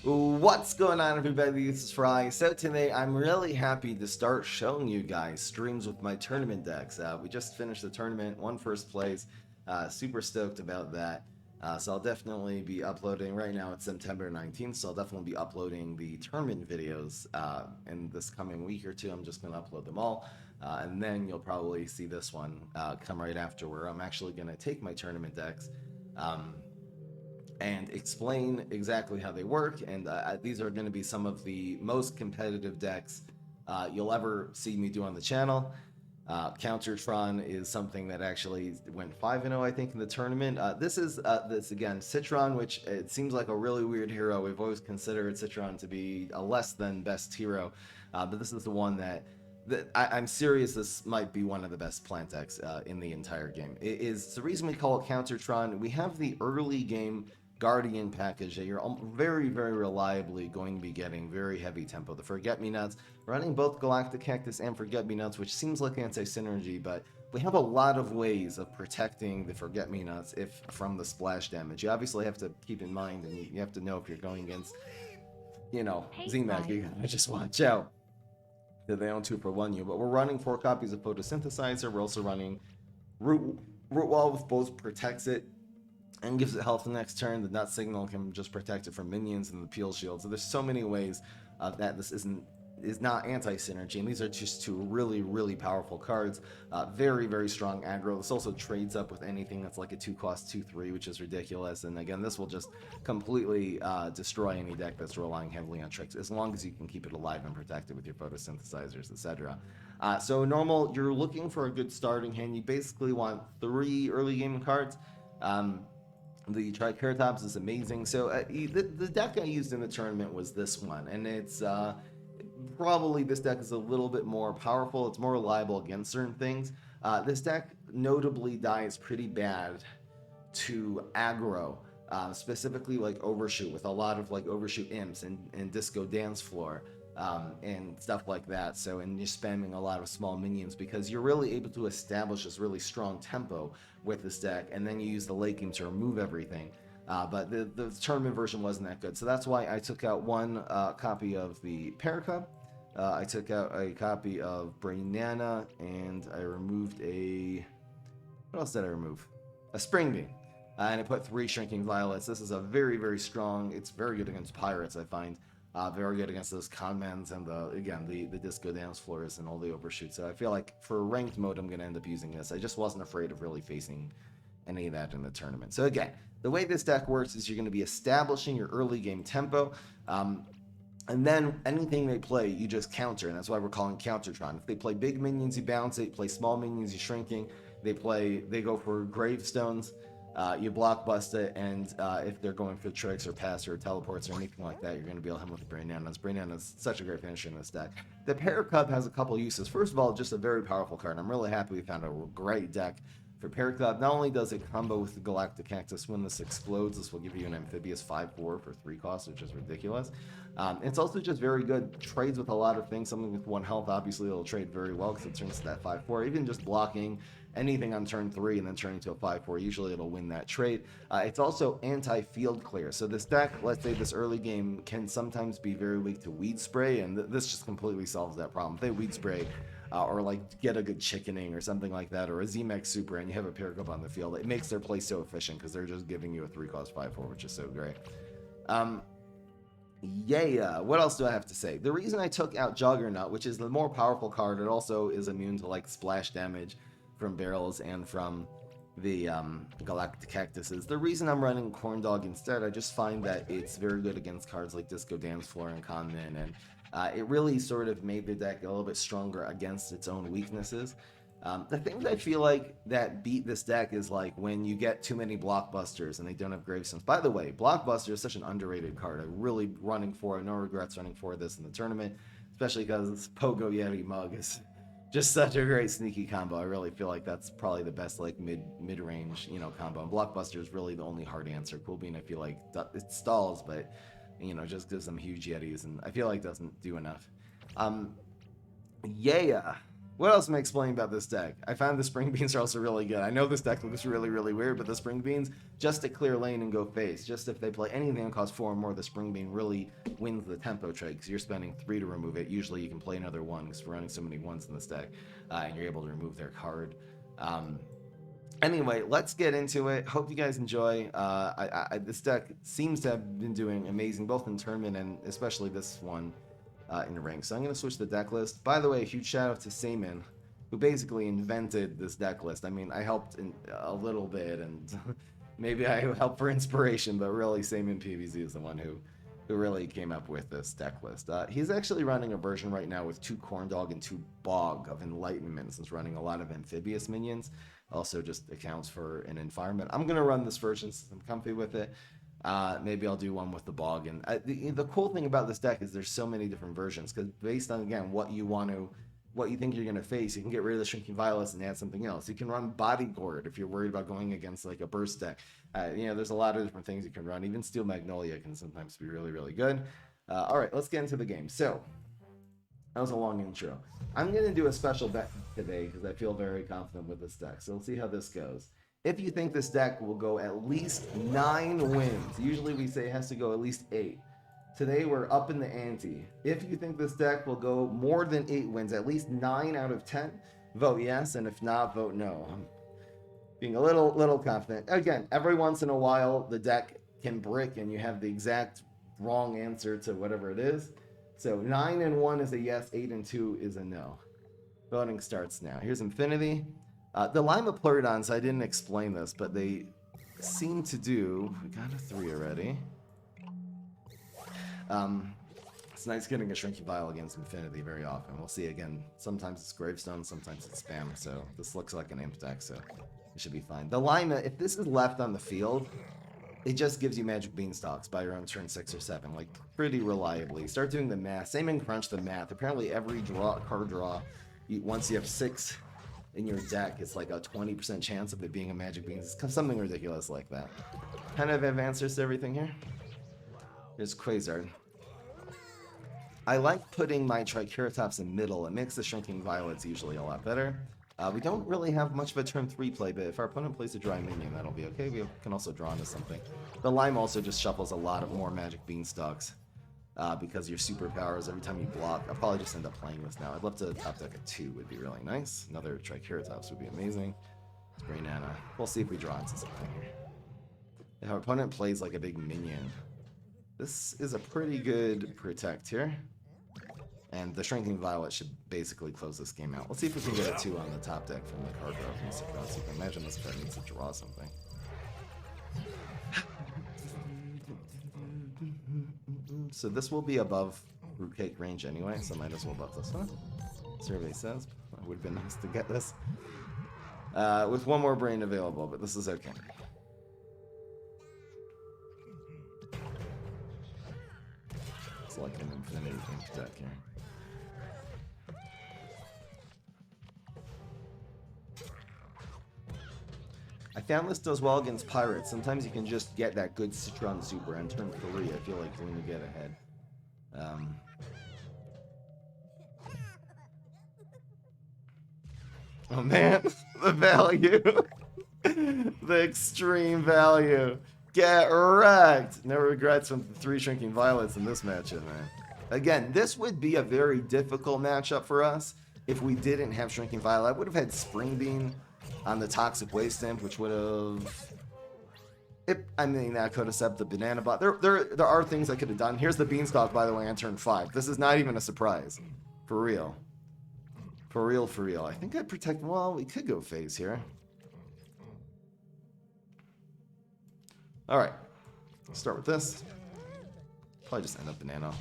What's going on, everybody? This is Fry. So today I'm really happy to start showing you guys streams with my tournament decks. We just finished the tournament, won first place. Super stoked about that. So I'll definitely be uploading, right now it's September 19th, so I'll definitely be uploading the tournament videos in this coming week or two. I'm just going to upload them all. And then you'll probably see this one come right after, where I'm actually going to take my tournament decks and explain exactly how they work. And these are going to be some of the most competitive decks you'll ever see me do on the channel. Countertron is something that actually went 5-0, I think, in the tournament. This is this again, Citron, which it seems like a really weird hero. We've always considered Citron to be a less than best hero, but this is the one that I'm serious. This might be one of the best plant decks in the entire game. It is the reason we call it Countertron. We have the early game Guardian package that you're very, very reliably going to be getting very heavy tempo. The Forget-Me-Nots, running both Galactic Cactus and Forget-Me-Nots, which seems like anti-synergy, but we have a lot of ways of protecting the Forget-Me-Nots from the splash damage. You obviously have to keep in mind, and you have to know if you're going against, Z-Mac, you gotta just watch out that they don't 2-for-1 you. But we're running 4 copies of Photosynthesizer. We're also running Root Wall, with both protects it and gives it health the next turn. The Nut Signal can just protect it from minions and the Peel Shield. So there's so many ways that this is not anti-synergy, and these are just 2 really, really powerful cards. Very, very strong aggro. This also trades up with anything that's like a 2-cost 2/3, which is ridiculous. And again, this will just completely destroy any deck that's relying heavily on tricks, as long as you can keep it alive and protected with your Photosynthesizers, etc. So normal, you're looking for a good starting hand. You basically want 3 early game cards. The Triceratops is amazing. So the deck I used in the tournament was this one, and it's probably, this deck is a little bit more powerful. It's more reliable against certain things. This deck notably dies pretty bad to aggro, specifically like Overshoot, with a lot of like Overshoot imps and Disco Dance Floor. And stuff like that. So, and you're spamming a lot of small minions, because you're really able to establish this really strong tempo with this deck, and then you use the late game to remove everything. But the tournament version wasn't that good, so that's why I took out 1 copy of the Paracup. I took out a copy of Brainz, and I removed what else did I remove? A Spring Beam. And I put 3 Shrinking Violets. This is a very, very strong, it's very good against Pirates, I find. Very good against those Conmans and the Disco Dance Floors and all the Overshoots. So I feel like for ranked mode, I'm going to end up using this. I just wasn't afraid of really facing any of that in the tournament. So again, the way this deck works is you're going to be establishing your early game tempo, and then anything they play, you just counter, and that's why we're calling Countertron. If they play big minions, you bounce it. You play small minions, you shrinking. They go for gravestones. You blockbust it, and if they're going for tricks or pass or teleports or anything like that, you're going to be able to hit them with Brainz. Brainz is such a great finisher in this deck. The Paracup has a couple uses. First of all, just a very powerful card. I'm really happy we found a great deck for Paracup. Not only does it combo with the Galactic Cactus, when this explodes, this will give you an Amphibious 5/4 for 3 costs, which is ridiculous. It's also just very good. Trades with a lot of things. Something with 1 health, obviously, it'll trade very well because it turns to that 5/4. Even just blocking anything on turn 3 and then turning to a 5/4, usually it'll win that trade. It's also anti-field clear. So this deck, let's say this early game, can sometimes be very weak to Weed Spray, and this just completely solves that problem. If they Weed Spray, or like get a good chickening or something like that, or a Z-Max Super, and you have a Paracup on the field, it makes their play so efficient because they're just giving you a 3-cost 5/4, which is so great. What else do I have to say? The reason I took out Juggernaut, which is the more powerful card, it also is immune to like splash damage from barrels and from the Galactic Cactuses. The reason I'm running Corn Dog instead, I just find that it's very good against cards like Disco Dance Floor and Conman, and it really sort of made the deck a little bit stronger against its own weaknesses. The thing that I feel like that beat this deck is like when you get too many Blockbusters and they don't have Gravestones. By the way, Blockbuster is such an underrated card. I'm really running for it. No regrets running for this in the tournament, especially because Pogo Yeti Mug is just such a great sneaky combo. I really feel like that's probably the best like mid-range combo. And Blockbuster is really the only hard answer. Cool Bean, I feel like it stalls, but just gives them huge Yetis, and I feel like doesn't do enough. What else am I explaining about this deck? I found the spring beans are also really good. I know this deck looks really, really weird, but the spring beans, just to clear lane and go face, just if they play anything that costs 4 or more, the spring bean really wins the tempo trade, because you're spending 3 to remove it. Usually you can play another 1, because we're running so many 1s in this deck, and you're able to remove their card. Anyway, let's get into it. Hope you guys enjoy. This deck seems to have been doing amazing, both in tournament and especially this one in the ring. So I'm going to switch the deck list. By the way, a huge shout out to Seaman, who basically invented this deck list. I mean, I helped in a little bit, and maybe I helped for inspiration, but really Seaman PVZ is the one who really came up with this deck list. He's actually running a version right now with 2 Corndog and 2 Bog of Enlightenment, since running a lot of amphibious minions. Also just accounts for an environment. I'm going to run this version since I'm comfy with it. Maybe I'll do one with the Bog. And the cool thing about this deck is there's so many different versions, because based on, again, what you think you're going to face, you can get rid of the Shrinking Violets and add something else. You can run Bodyguard if you're worried about going against like a burst deck. There's a lot of different things you can run. Even Steel Magnolia can sometimes be really, really good. All right, let's get into the game. So that was a long intro. I'm going to do a special bet today because I feel very confident with this deck. So let's see how this goes. If you think this deck will go at least 9 wins, usually we say it has to go at least 8. Today we're up in the ante. If you think this deck will go more than 8 wins, at least 9 out of 10, vote yes, and if not, vote no. I'm being a little confident. Again, every once in a while the deck can brick and you have the exact wrong answer to whatever it is. So 9 and 1 is a yes, 8 and 2 is a no. Voting starts now. Here's Infinity. The Lima Pleurodons, I didn't explain this, but they seem to do... We got a 3 already. It's nice getting a Shrinking Vial against Infinity very often. We'll see again. Sometimes it's Gravestone, sometimes it's Spam, so this looks like an imp deck, so it should be fine. The Lima, if this is left on the field, it just gives you Magic Beanstalks by your own turn 6 or 7, like pretty reliably. Start doing the math. Same in Crunch the math. Apparently every card draw, once you have 6 in your deck, it's like a 20% chance of it being a Magic Beans. It's something ridiculous like that. Kind of have answers to everything here. Here's Quasar. I like putting my Triceratops in middle. It makes the Shrinking Violets usually a lot better. We don't really have much of a turn 3 play, but if our opponent plays a dry minion, that'll be okay. We can also draw into something. The Lime also just shuffles a lot of more Magic Beanstalks because your superpowers, every time you block, I'll probably just end up playing this now. I'd love to top deck a 2, would be really nice. Another Triceratops would be amazing. Spray Nana. We'll see if we draw into something here. If our opponent plays like a big minion, this is a pretty good protect here. And the Shrinking Violet should basically close this game out. Let's see if we can get a 2 on the top deck from the card draw from Citron. So you can imagine this card needs to draw something. So this will be above Fruitcake range anyway, so might as well buff this one. Survey says. It would have been nice to get this. With 1 more brain available, but this is okay. It's like an Infinity Ink deck here. I found this does well against Pirates. Sometimes you can just get that good Citron Super and turn 3. I feel like when you get ahead. Oh man, the value. The extreme value. Get wrecked. No regrets from the 3 Shrinking Violets in this matchup, man. Again, this would be a very difficult matchup for us if we didn't have Shrinking Violet. I would have had Spring Bean on the Toxic Waste Imp, which would have... I mean, that could have set the Banana Bot. There are things I could have done. Here's the Beanstalk, by the way, on turn 5. This is not even a surprise. For real. For real, for real. I think I'd protect... Well, we could go phase here. Alright. Let's start with this. Probably just end up Banana.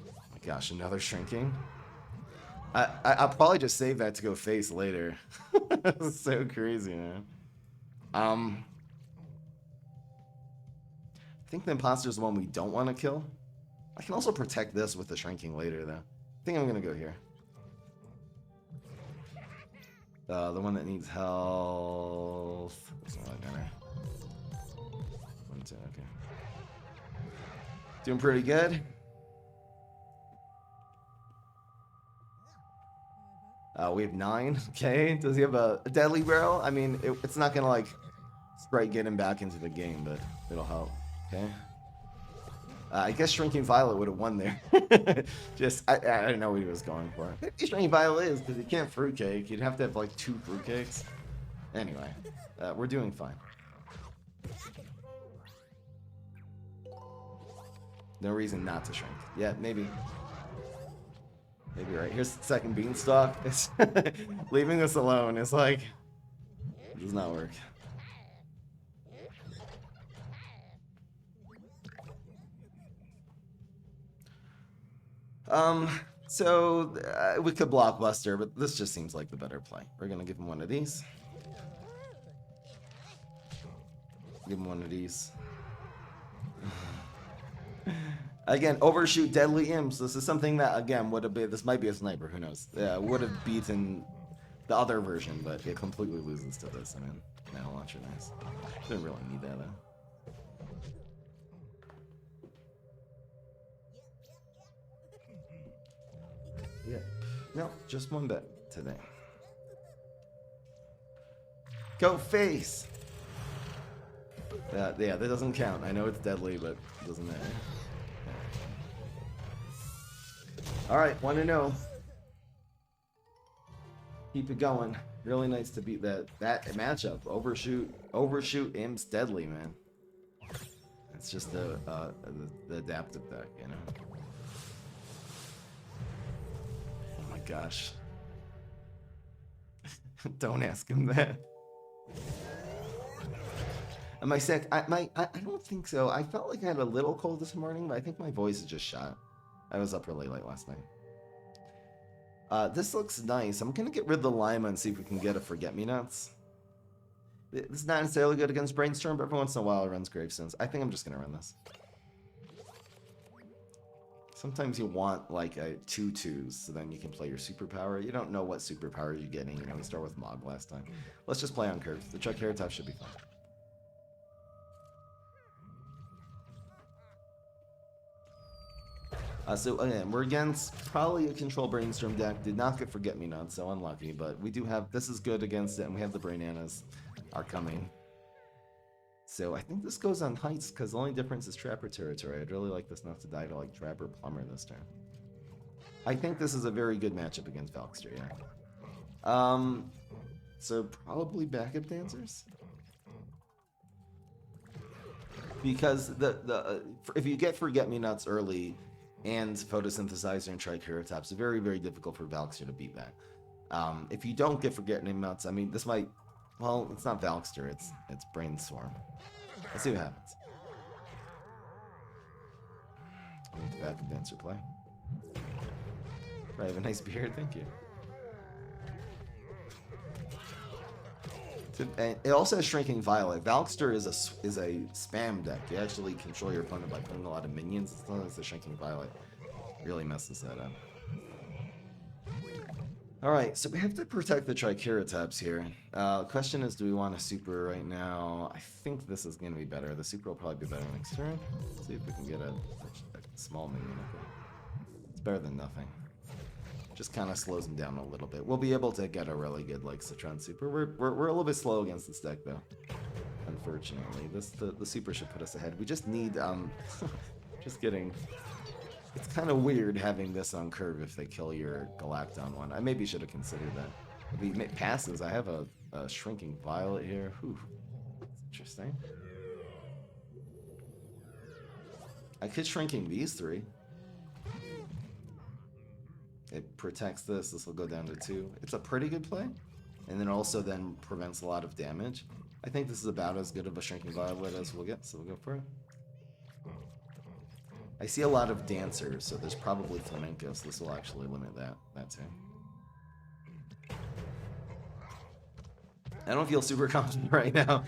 Oh my gosh, another Shrinking. I'll probably just save that to go face later. It's so crazy, man. I think the Imposter is the one we don't want to kill. I can also protect this with the Shrinking later, though. I think I'm going to go here. The one that needs health. That's not really matter. 1, 2, okay. Doing pretty good. We have 9. Okay. Does he have a deadly barrel? I mean, it's not gonna like straight get him back into the game, but it'll help. Okay. I guess Shrinking Violet would have won there. I didn't know what he was going for. Maybe Shrinking Violet is because you can't fruitcake. You'd have to have like 2 fruitcakes. Anyway, we're doing fine. No reason not to shrink. Yeah, maybe. Maybe right. Here's the second beanstalk. It's leaving us alone is like, it does not work. So we could blockbuster, but this just seems like the better play. We're gonna give him one of these. Give him one of these. Again, overshoot deadly imps. This is something that, again, would have been. This might be a sniper. Who knows? Would have beaten the other version, but it completely loses to this. I mean, now launcher nice. Didn't really need that though. Yeah. No, just one bet today. Go face. Yeah, that doesn't count. I know it's deadly, but it doesn't matter. All right, 1-0. Keep it going. Really nice to beat that matchup. Overshoot, imps, deadly, man. It's just the adaptive deck, you know. Oh my gosh. Don't ask him that. Am I sick? I don't think so. I felt like I had a little cold this morning, but I think my voice is just shot. I was up really late last night. This looks nice. I'm gonna get rid of the Lima and see if we can get a Forget-Me-Nots. This is not necessarily good against Brainstorm, but every once in a while it runs Gravestones. I think I'm just gonna run this. Sometimes you want like a 2/2s, so then you can play your superpower. You don't know what superpower you're getting. You know, we start with Mog last time. Let's just play on curves. The Triceratops should be fun. So again, we're against probably a control Brainstorm deck. Did not get Forget-Me-Nots, so unlucky. But we do have, this is good against it, and we have the Brainanas are coming. So I think this goes on Heights, because the only difference is Trapper territory. I'd really like this not to die to like Trapper Plumber this turn. I think this is a very good matchup against Valkster, yeah. So probably backup dancers? Because if you get Forget-Me-Nots early, and Photosynthesizer and Triceratops, it's very, very difficult for Valkster to beat that. If you don't get Forget-Me-Nots, I mean, this might, well, it's not Valkster, it's Brainstorm. Let's see what happens. I'll make the backup dancer play. I have a nice beard, thank you. And it also has Shrinking Violet. Valkster is a spam deck. You actually control your opponent by putting a lot of minions. As long as the Shrinking Violet really messes that up. Alright, so we have to protect the Triceratops here. Question is, do we want a super right now? I think this is going to be better. The super will probably be better next turn. Let's see if we can get a small minion. It's better than nothing. Just kind of slows him down a little bit. We'll be able to get a really good like Citron super. We're a little bit slow against this deck though. Unfortunately, the super should put us ahead. We just need just kidding. It's kind of weird having this on curve if they kill your Galacton one. I maybe should have considered that. If he passes, I have a Shrinking Violet here. Whew. That's interesting. I could Shrinking these 3. It protects this. This will go down to 2. It's a pretty good play. And then also then prevents a lot of damage. I think this is about as good of a Shrinking Violet as we'll get, so we'll go for it. I see a lot of dancers, so there's probably flamenco, so this will actually limit that too. I don't feel super confident right now,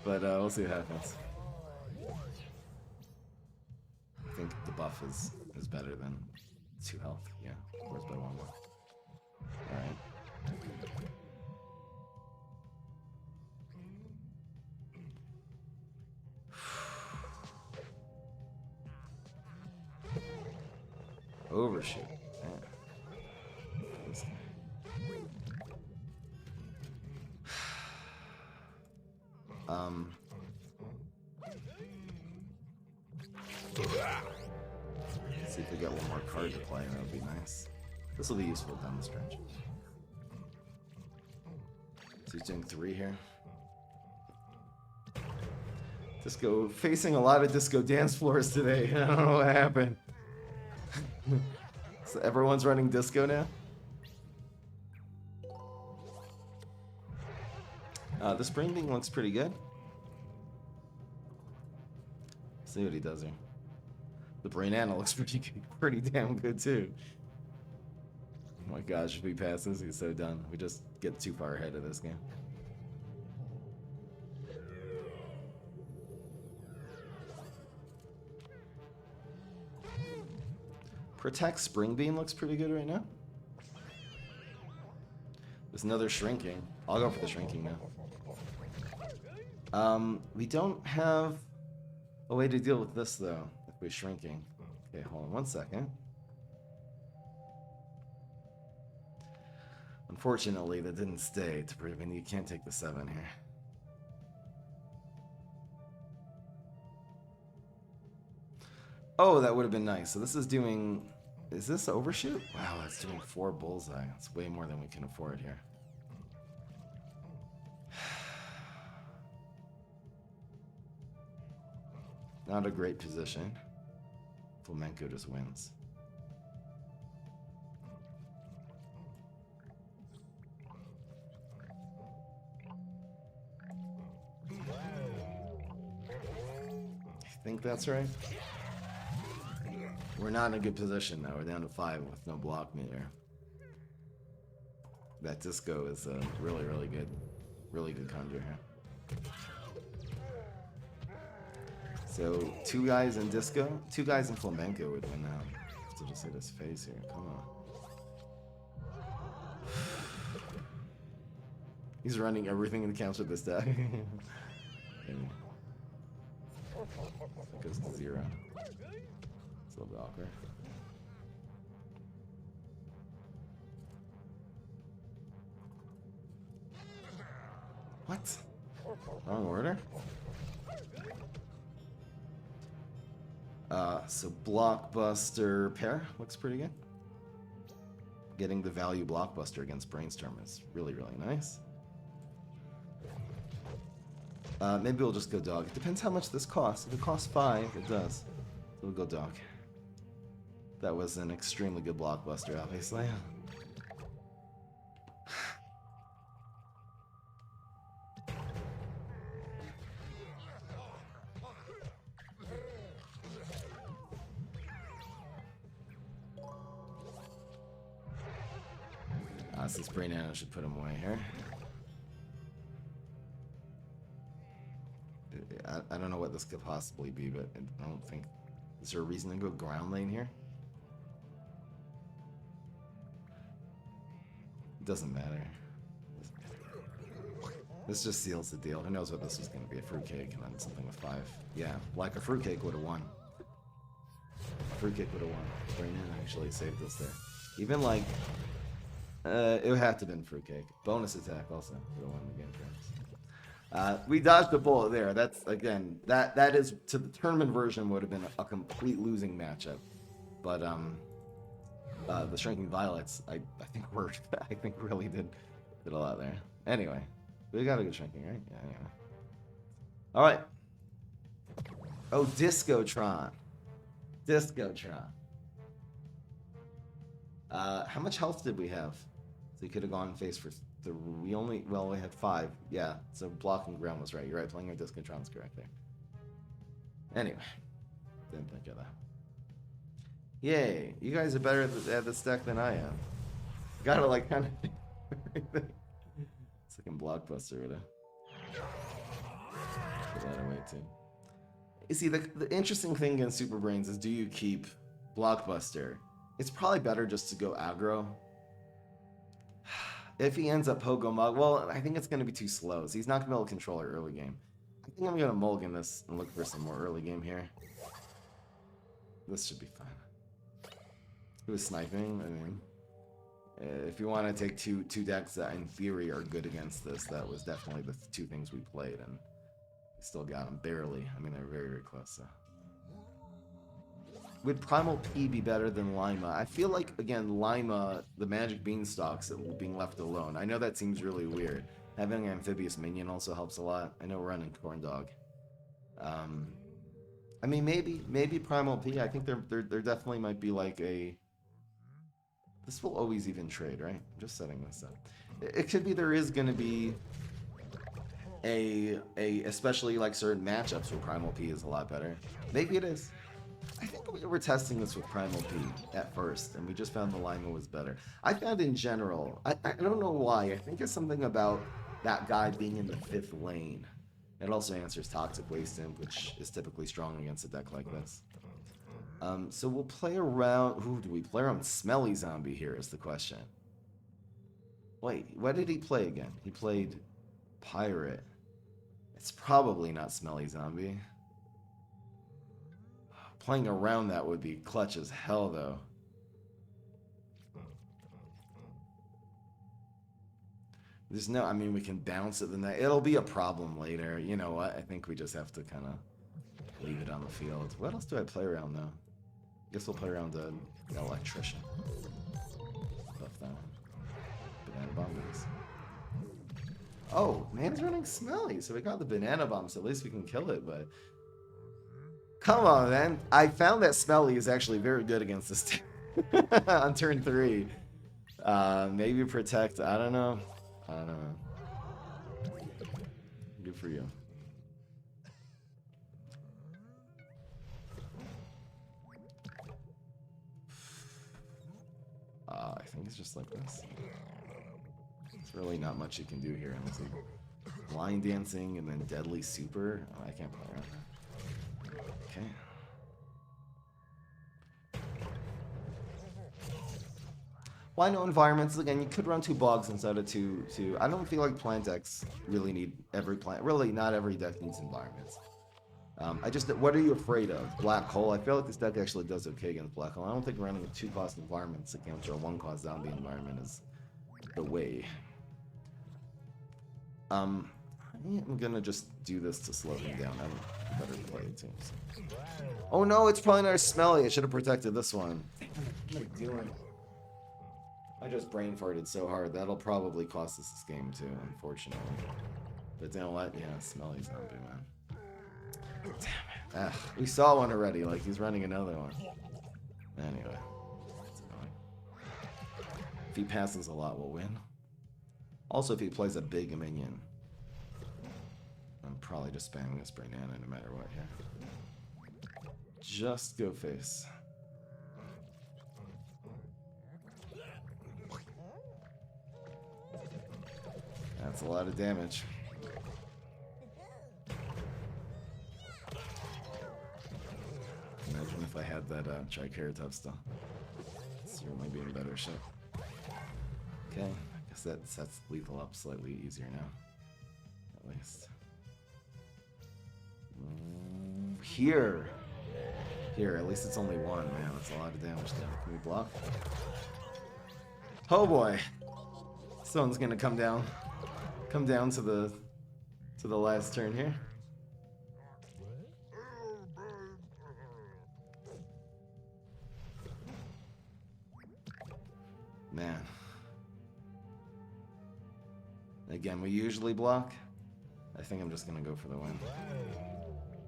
but we'll see what happens. I think the buff is better than 2 health. Yeah, of course, by 1 more. Alright. Overshoot. Man. See if we get one more card to play, that would be nice. This will be useful down the stretch. So he's doing 3 here. Disco, facing a lot of disco dance floors today. I don't know what happened. So everyone's running disco now? The spring being looks pretty good. See what he does here. The Brainana looks pretty damn good too. Oh my gosh, if he passes, he's so done. We just get too far ahead of this game. Protect Spring Beam looks pretty good right now. There's another shrinking. I'll go for the shrinking now. We don't have a way to deal with this though, if we're shrinking. Okay, hold on one second. Unfortunately, that didn't stay to prove, and you can't take the 7 here. Oh, that would have been nice. So this is doing... Is this overshoot? Wow, it's doing 4 bullseye. It's way more than we can afford here. Not a great position. Flamenco just wins. I think that's right. We're not in a good position now. We're down to 5 with no block meter. That disco is a really good conjure here. So 2 guys in disco, 2 guys in flamenco would win now. I have to just hit his face here. Come on. He's running everything in the counter this deck. It goes to 0. It's a little bit awkward. What? Wrong order? So Blockbuster pair looks pretty good. Getting the value Blockbuster against Brainstorm is really nice. Maybe we'll just go dog. It depends how much this costs. If it costs 5, it does. So we'll go dog. That was an extremely good Blockbuster, obviously. Since Brainana should put him away here. I don't know what this could possibly be, but I don't think... Is there a reason to go ground lane here? It doesn't matter. This just seals the deal. Who knows what this was going to be? A fruitcake and then something with 5. Yeah, like a fruitcake would have won. A fruitcake would have won. Brainana actually saved us there. Even like... it would have to have been fruitcake. Bonus attack also would have won the game for us. We dodged the bullet there. That's again that is to the tournament version would have been a complete losing matchup. But the shrinking violets I think really did a lot there. Anyway, we got a good shrinking, right? Yeah. Anyway. All right. Oh, Discotron. How much health did we have? So you could have gone face for we had 5. Yeah, so blocking ground was right. You're right, playing your Discotron's correct there. Anyway, didn't think of that. Yay, you guys are better at this deck than I am. Gotta like kind of everything. It's like in Blockbuster would have put that away too. You see, the interesting thing against Super Brainz is, do you keep Blockbuster? It's probably better just to go aggro. If he ends up Pogo Mug, well, I think it's going to be too slow. So he's not going to be able to control our early game. I think I'm going to mulligan this and look for some more early game here. This should be fun. It was sniping. I mean, if you want to take two decks that in theory are good against this, that was definitely the 2 things we played. And Still got him, barely. I mean, they're very, very close, so. Would Primal P be better than Lima? I feel like, again, Lima, the magic beanstalks being left alone. I know that seems really weird. Having an amphibious minion also helps a lot. I know we're running Corn Dog. I mean, maybe Primal P. I think there definitely might be like a... This will always even trade, right? I'm just setting this up. It could be there is going to be especially like certain matchups where Primal P is a lot better. Maybe it is. I think we were testing this with Primal P at first, and we just found the Lima was better. I found in general, I don't know why, I think it's something about that guy being in the 5th lane. It also answers Toxic Waste Imp, which is typically strong against a deck like this. So we'll play around... Who do we play around? Smelly Zombie here is the question. Wait, what did he play again? He played Pirate. It's probably not Smelly Zombie. Playing around that would be clutch as hell, though. There's no... I mean, we can bounce it the night. It'll be a problem later. You know what? I think we just have to kind of leave it on the field. What else do I play around, though? Guess we'll play around an Electrician. Buff that one. Banana Bomb is. Oh, man, he's running Smelly, so we got the Banana Bomb, so at least we can kill it, but... Come on, man. I found that Smelly is actually very good against this team on turn 3. Maybe Protect, I don't know. I don't know. Good for you. I think it's just like this. There's really not much you can do here unless you Line Dancing and then Deadly Super. Oh, I can't play around that. Okay. Why no environments? Again, you could run 2 bogs instead of two. I don't feel like plant decks really need every plant. Really, not every deck needs environments. What are you afraid of? Black Hole? I feel like this deck actually does okay against Black Hole. I don't think running a 2-cost environments against a 1-cost zombie environment is the way. I'm gonna just do this to slow him down. I'm better play it too. So. Oh no, it's probably not Smelly. I should have protected this one. What am I doing? I just brain farted so hard. That'll probably cost us this game too, unfortunately. But you know what? Yeah, Smelly Zombie, man. Damn it. We saw one already. Like, he's running another one. Anyway. That's annoying. If he passes a lot, we'll win. Also, if he plays a big minion. I'm probably just spamming this Banana no matter what here. Just go face. That's a lot of damage. Imagine if I had that Triceratops still. Certainly be in better shape. Okay, I guess that sets lethal up slightly easier now. At least. Here, at least it's only 1, man. That's a lot of damage there. Can we block? Oh boy! Someone's gonna come down to the last turn here. Man. Again, we usually block. I think I'm just gonna go for the win.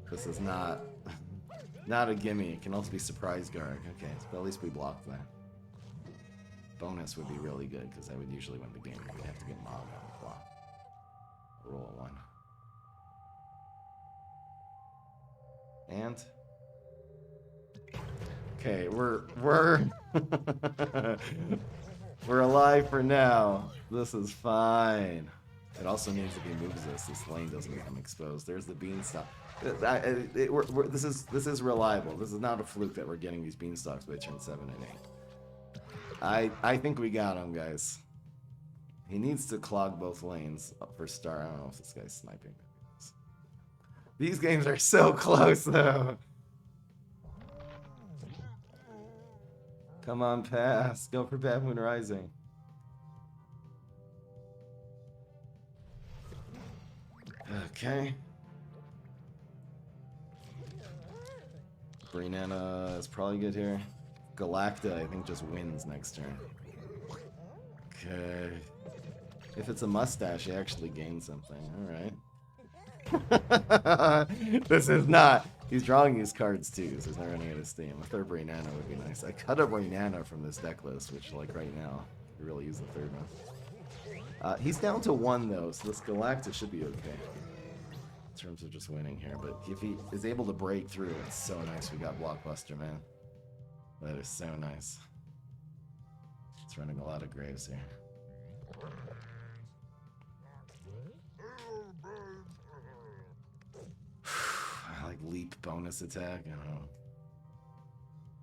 This is not a gimme. It can also be surprise guard. Okay, so at least we blocked that. Bonus would be really good because I would usually win the game. We'd have to get mobbed on the clock. Roll a 1. And okay, we're we're alive for now. This is fine. It also means if he moves this lane doesn't become exposed. There's the beanstalk. This is reliable. This is not a fluke that we're getting these beanstalks by turn 7 and 8. I think we got him, guys. He needs to clog both lanes for star. I don't know if this guy's sniping. These games are so close, though. Come on, pass. Go for Bad Moon Rising. Okay. Brainana is probably good here. Galacta, I think, just wins next turn. Okay. If it's a mustache, he actually gains something. Alright. This is not. He's drawing these cards too, so he's not running out of steam. A third Brainana would be nice. I cut a Brainana from this deck list, which, like, right now, I really use the third one. He's down to 1, though, so this Galacta should be okay. In terms of just winning here, but if he is able to break through, it's so nice we got Blockbuster, man. That is so nice. It's running a lot of graves here. I like leap bonus attack. I don't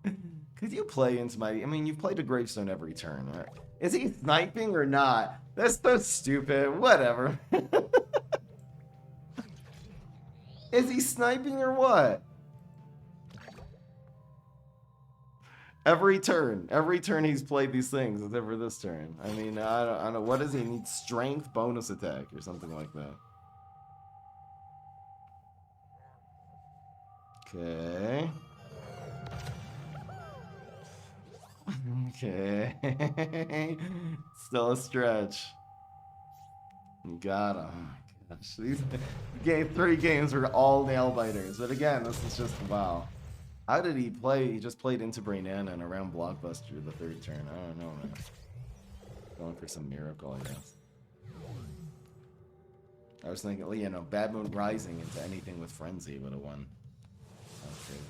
know. Could you play into my... I mean, you've played a gravestone every turn, right? Is he sniping or not? That's so stupid. Whatever. Is he sniping or what? Every turn he's played these things, except for this turn. I mean, I don't know. What does he need? Strength bonus attack or something like that. Okay. Okay. Still a stretch. You got him. Gosh, these 3 games were all nail biters, but again, this is just wow. How did he play? He just played into Brainana and around Blockbuster the 3rd turn. I don't know, man. Going for some miracle, I guess. I was thinking, you know, Bad Moon Rising into anything with Frenzy would have won. Okay.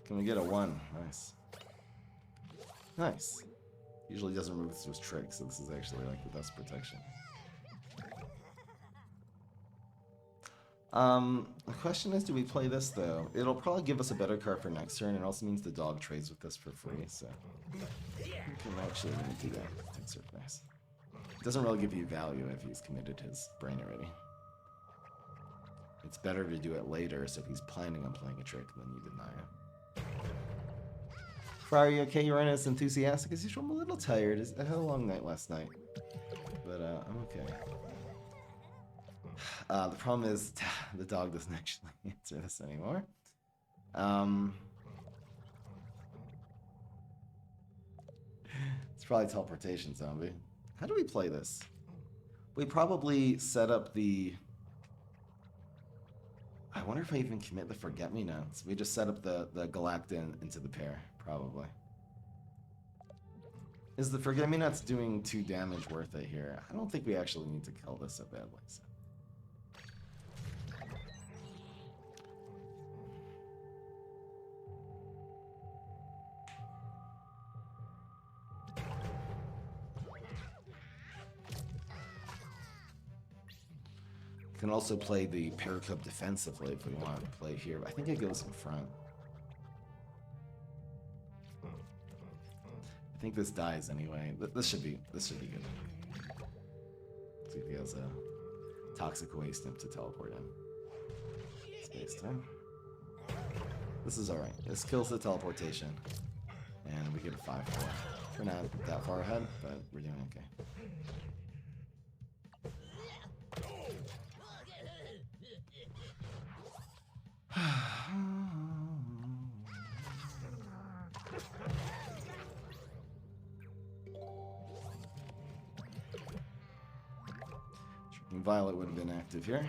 Can we get a 1? Nice. Nice. Usually doesn't remove this with tricks, so this is actually like the best protection. The question is, do we play this though? It'll probably give us a better card for next turn. It also means the dog trades with this for free, so we can actually do that. Takes her nice. It doesn't really give you value if he's committed his brain already. It's better to do it later, so if he's planning on playing a trick, then you deny it. Friar, you okay? You're as enthusiastic as usual. I'm a little tired. I had a long night last night, but I'm okay. The problem is the dog doesn't actually answer this anymore. It's probably teleportation zombie. How do we play this? We probably set up the... I wonder if I even commit the Forget-Me-Nots. We just set up the Galacta into the pair, probably. Is the Forget-Me-Nots doing 2 damage worth it here? I don't think we actually need to kill this so badly. So. Can also play the Paracup defensively if we want to play here. I think it goes in front. I think this dies anyway. This should be good. See if he has a toxic waste to teleport in. Space time. This is alright. This kills the teleportation. And we get a 5-4. We're not that far ahead, but we're doing okay. Violet would have been active here.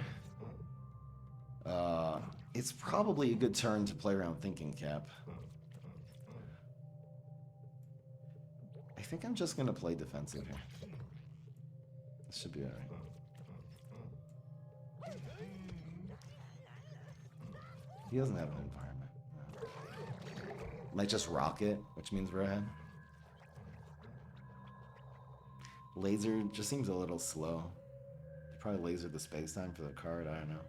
It's probably a good turn to play around Thinking Cap. I think I'm just gonna play defensive here. This should be alright. He doesn't have an environment. No. Might just rocket, which means we're ahead. Laser just seems a little slow. Probably laser the space time for the card. I don't know.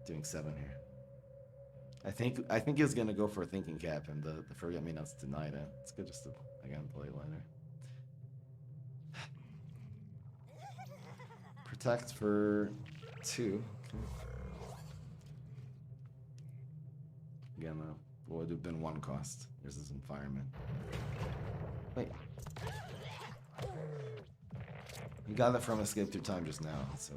Doing 7 here. I think he was gonna go for a Thinking Cap, and the Forget-Me-Nots denied it. It's good just to again play later. protect for 2. Okay. Again, what would have been 1 cost? Here's his environment. Wait. You got that from Escape Through Time just now, so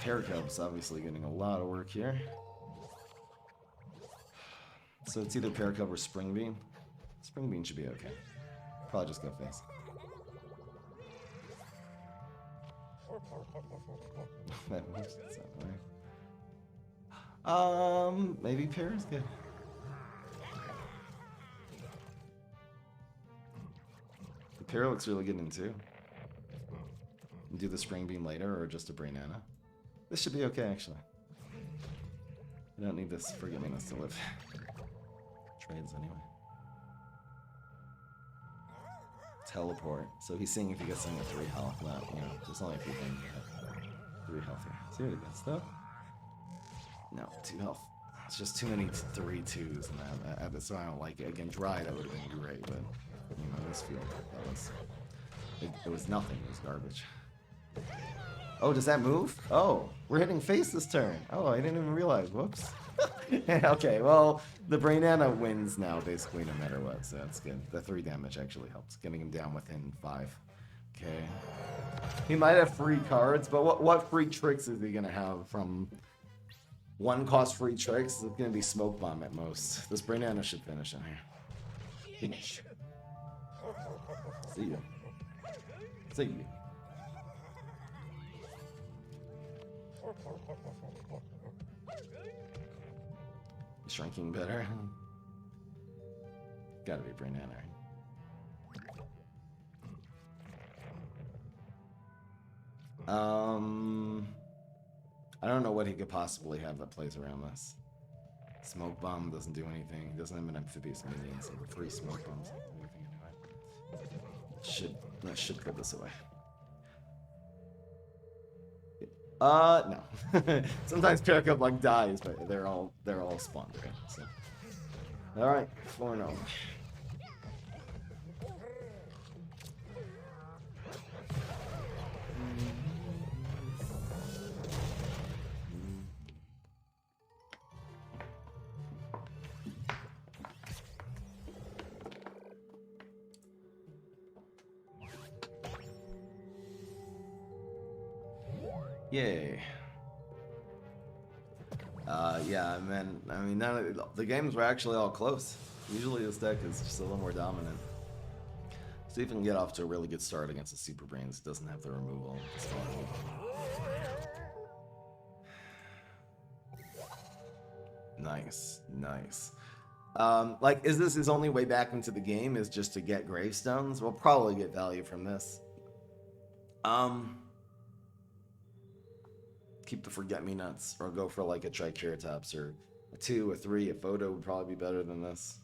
Pear Cub's obviously getting a lot of work here. So it's either Pear Cub or Spring Bean. Spring Bean should be okay. Probably just go face. That moves that way. Maybe Pear is good. The Pear looks really good in 2. Do the Spring Bean later or just a Brainana. This should be okay, actually. I don't need this Forget-Me-Nots to live. Trades anyway. Teleport. So he's seeing if he gets something with 3 health. Not, you know, there's only a few things that have 3 health here. See what he gets though? No, 2 health. It's just too many 3-2s, and that's why I don't like it. Again, dry, that would have been great, but you know, this field, that was it was nothing. It was garbage. Oh, does that move? Oh, we're hitting face this turn. Oh, I didn't even realize. Whoops. Okay, well, the Brainana wins now, basically, no matter what, so that's good. The 3 damage actually helps, getting him down within 5. Okay. He might have free cards, but what free tricks is he going to have from 1 cost free tricks? It's going to be Smoke Bomb at most. This Brainana should finish in here. Finish. See ya. See ya. Shrinking better. Gotta be Brainana. I don't know what he could possibly have that plays around this. Smoke Bomb doesn't do anything. He doesn't have an amphibious minion, so 3 Smoke Bombs. Anyway. Should put this away. No. Sometimes Pear Cub like dies, but they're all spawned, right? So. Alright, 4-0. Yay. Yeah, man. I mean, the games were actually all close. Usually this deck is just a little more dominant. See if we can get off to a really good start against the Super Brainz. It doesn't have the removal. Nice, nice. Like, is this his only way back into the game? Is just to get gravestones? We'll probably get value from this. Keep the Forget-Me-Nots, or go for like a Triceratops, or a 2, a 3, a Photo would probably be better than this.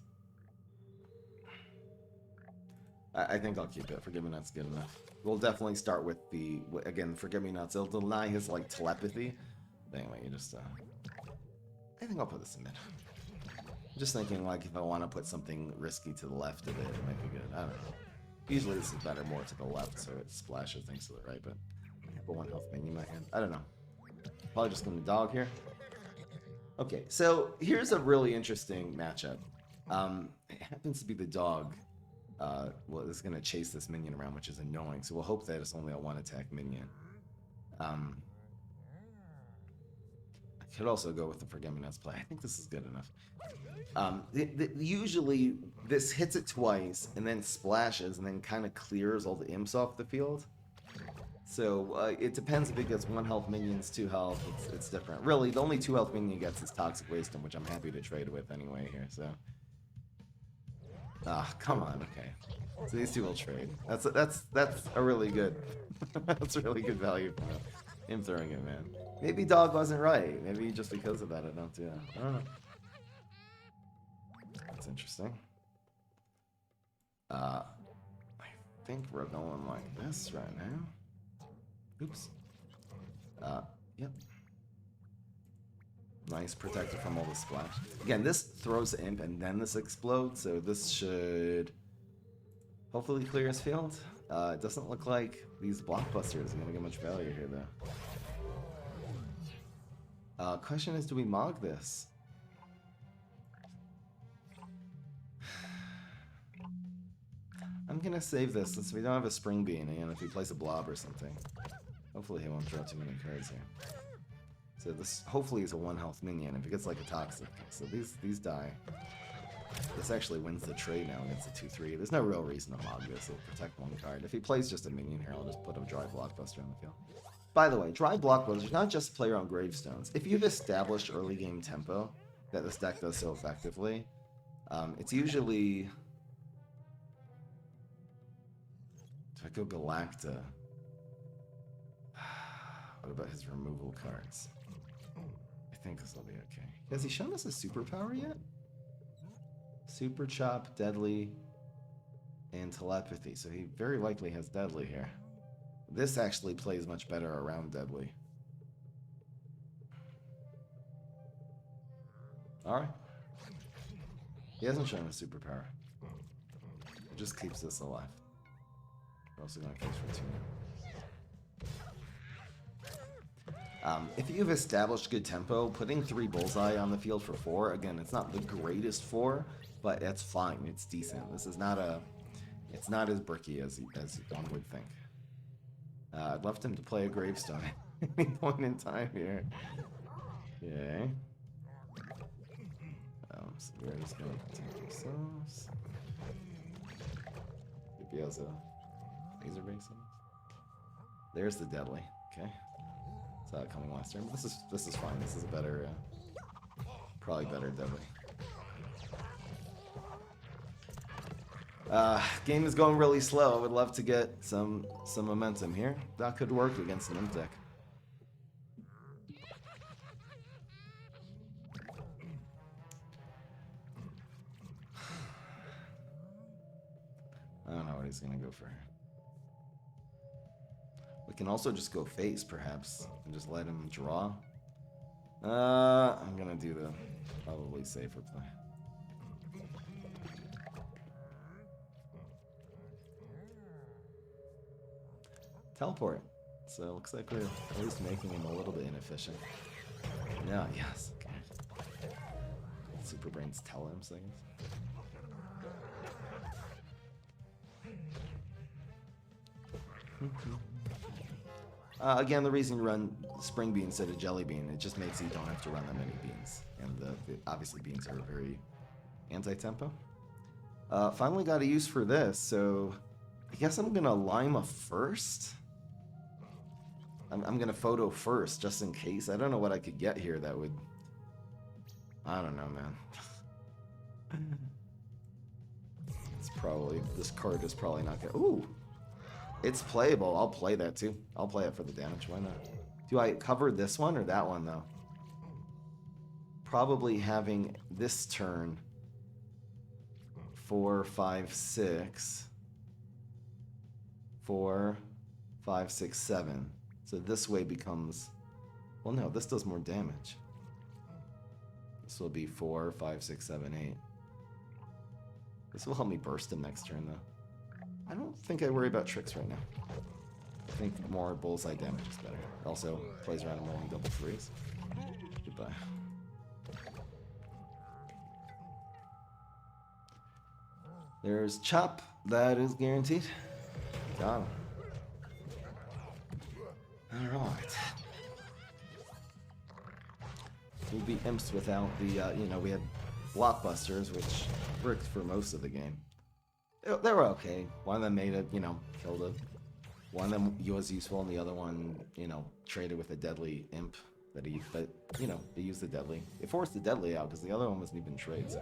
I think I'll keep it. Forget-Me-Nots good enough. We'll definitely start with the, again, Forget-Me-Nots. It'll deny his like telepathy. But anyway, you just, I think I'll put this in mid. I'm just thinking like if I want to put something risky to the left of it, it might be good. I don't know. Usually this is better more to the left, so it splashes things to the right, but I have a 1 health minion in my hand. I don't know. Probably just going to dog here. Okay, so here's a really interesting matchup. It happens to be the dog. Well, is going to chase this minion around, which is annoying. So we'll hope that it's only a 1-attack minion. I could also go with the Forget-Me-Nots play. I think this is good enough. Usually, this hits it twice, and then splashes, and then kind of clears all the imps off the field. So it depends if it gets 1 health minions, 2 health. It's different. Really, the only 2 health minion he gets is Toxic Wisdom, which I'm happy to trade with anyway here. So, come on, okay. So these 2 will trade. That's a really good. That's a really good value for him throwing it, man. Maybe dog wasn't right. Maybe just because of that I don't do that. I don't know. That's interesting. I think we're going like this right now. Oops. Yep. Nice, protected from all the splash. Again, this throws imp and then this explodes, so this should hopefully clear his field. It doesn't look like these blockbusters are going to get much value here, though. Question is, do we Mog this? I'm going to save this since we don't have a Spring Bean, and if he plays a Blob or something. Hopefully he won't draw too many cards here. So this hopefully is a 1 health minion if it gets like a Toxic. So these die. This actually wins the trade now against the 2-3. There's no real reason to Mog this. It'll protect 1 card. If he plays just a minion here, I'll just put a Dry Blockbuster on the field. By the way, Dry Blockbusters not just play around gravestones. If you've established early game tempo that this deck does so effectively, it's usually... Do I go Galacta? What about his removal cards? I think this will be okay. Has he shown us a superpower yet? Super Chop, Deadly, and Telepathy. So he very likely has Deadly here. This actually plays much better around Deadly. Alright. He hasn't shown a superpower. It just keeps this alive. We're also going to face for 2 now. If you've established good tempo, putting 3 Bullseye on the field for 4, again, it's not the greatest 4, but it's fine. It's decent. This is not a... It's not as bricky as one would think. I'd love him to play a Gravestone at any point in time here. Okay. So we're just going to protect ourselves. If he has a laser base on us. There's the Deadly. Okay. Saw it coming last turn. This is fine. This is a better, probably better Deadly. Game is going really slow. I would love to get some momentum here. That could work against an imp deck. I don't know what he's gonna go for. We can also just go face, perhaps, and just let him draw. I'm gonna do the probably safer play. Teleport. So it looks like we're at least making him a little bit inefficient. Yeah, yes. Okay. Super Brainz tell him things. Again, the reason you run Spring Bean instead of Jelly Bean, it just makes it you don't have to run that many beans. And obviously beans are very anti-tempo. Finally got a use for this, so I guess I'm gonna Lima first. I'm gonna Photo first, just in case. I don't know what I could get here that would... I don't know, man. It's probably... This card is probably not gonna... Ooh! It's playable. I'll play that too. I'll play it for the damage. Why not? Do I cover this one or that one, though? Probably having this turn 4, 5, 6. 4, 5, 6, 7. So this way becomes... Well, no, this does more damage. This will be 4, 5, 6, 7, 8. This will help me burst him next turn, though. I don't think I worry about tricks right now. I think more bullseye damage is better. It also plays around and rolling double 3s. Goodbye. There's Chop. That is guaranteed. Got him. Alright. We'll be imps without the, you know, we had blockbusters, which worked for most of the game. They were okay. One of them made it, you know, killed it. One of them was useful, and the other one, you know, traded with a deadly imp that he, but, you know, they used the deadly. It forced the deadly out, because the other one wasn't even trade, so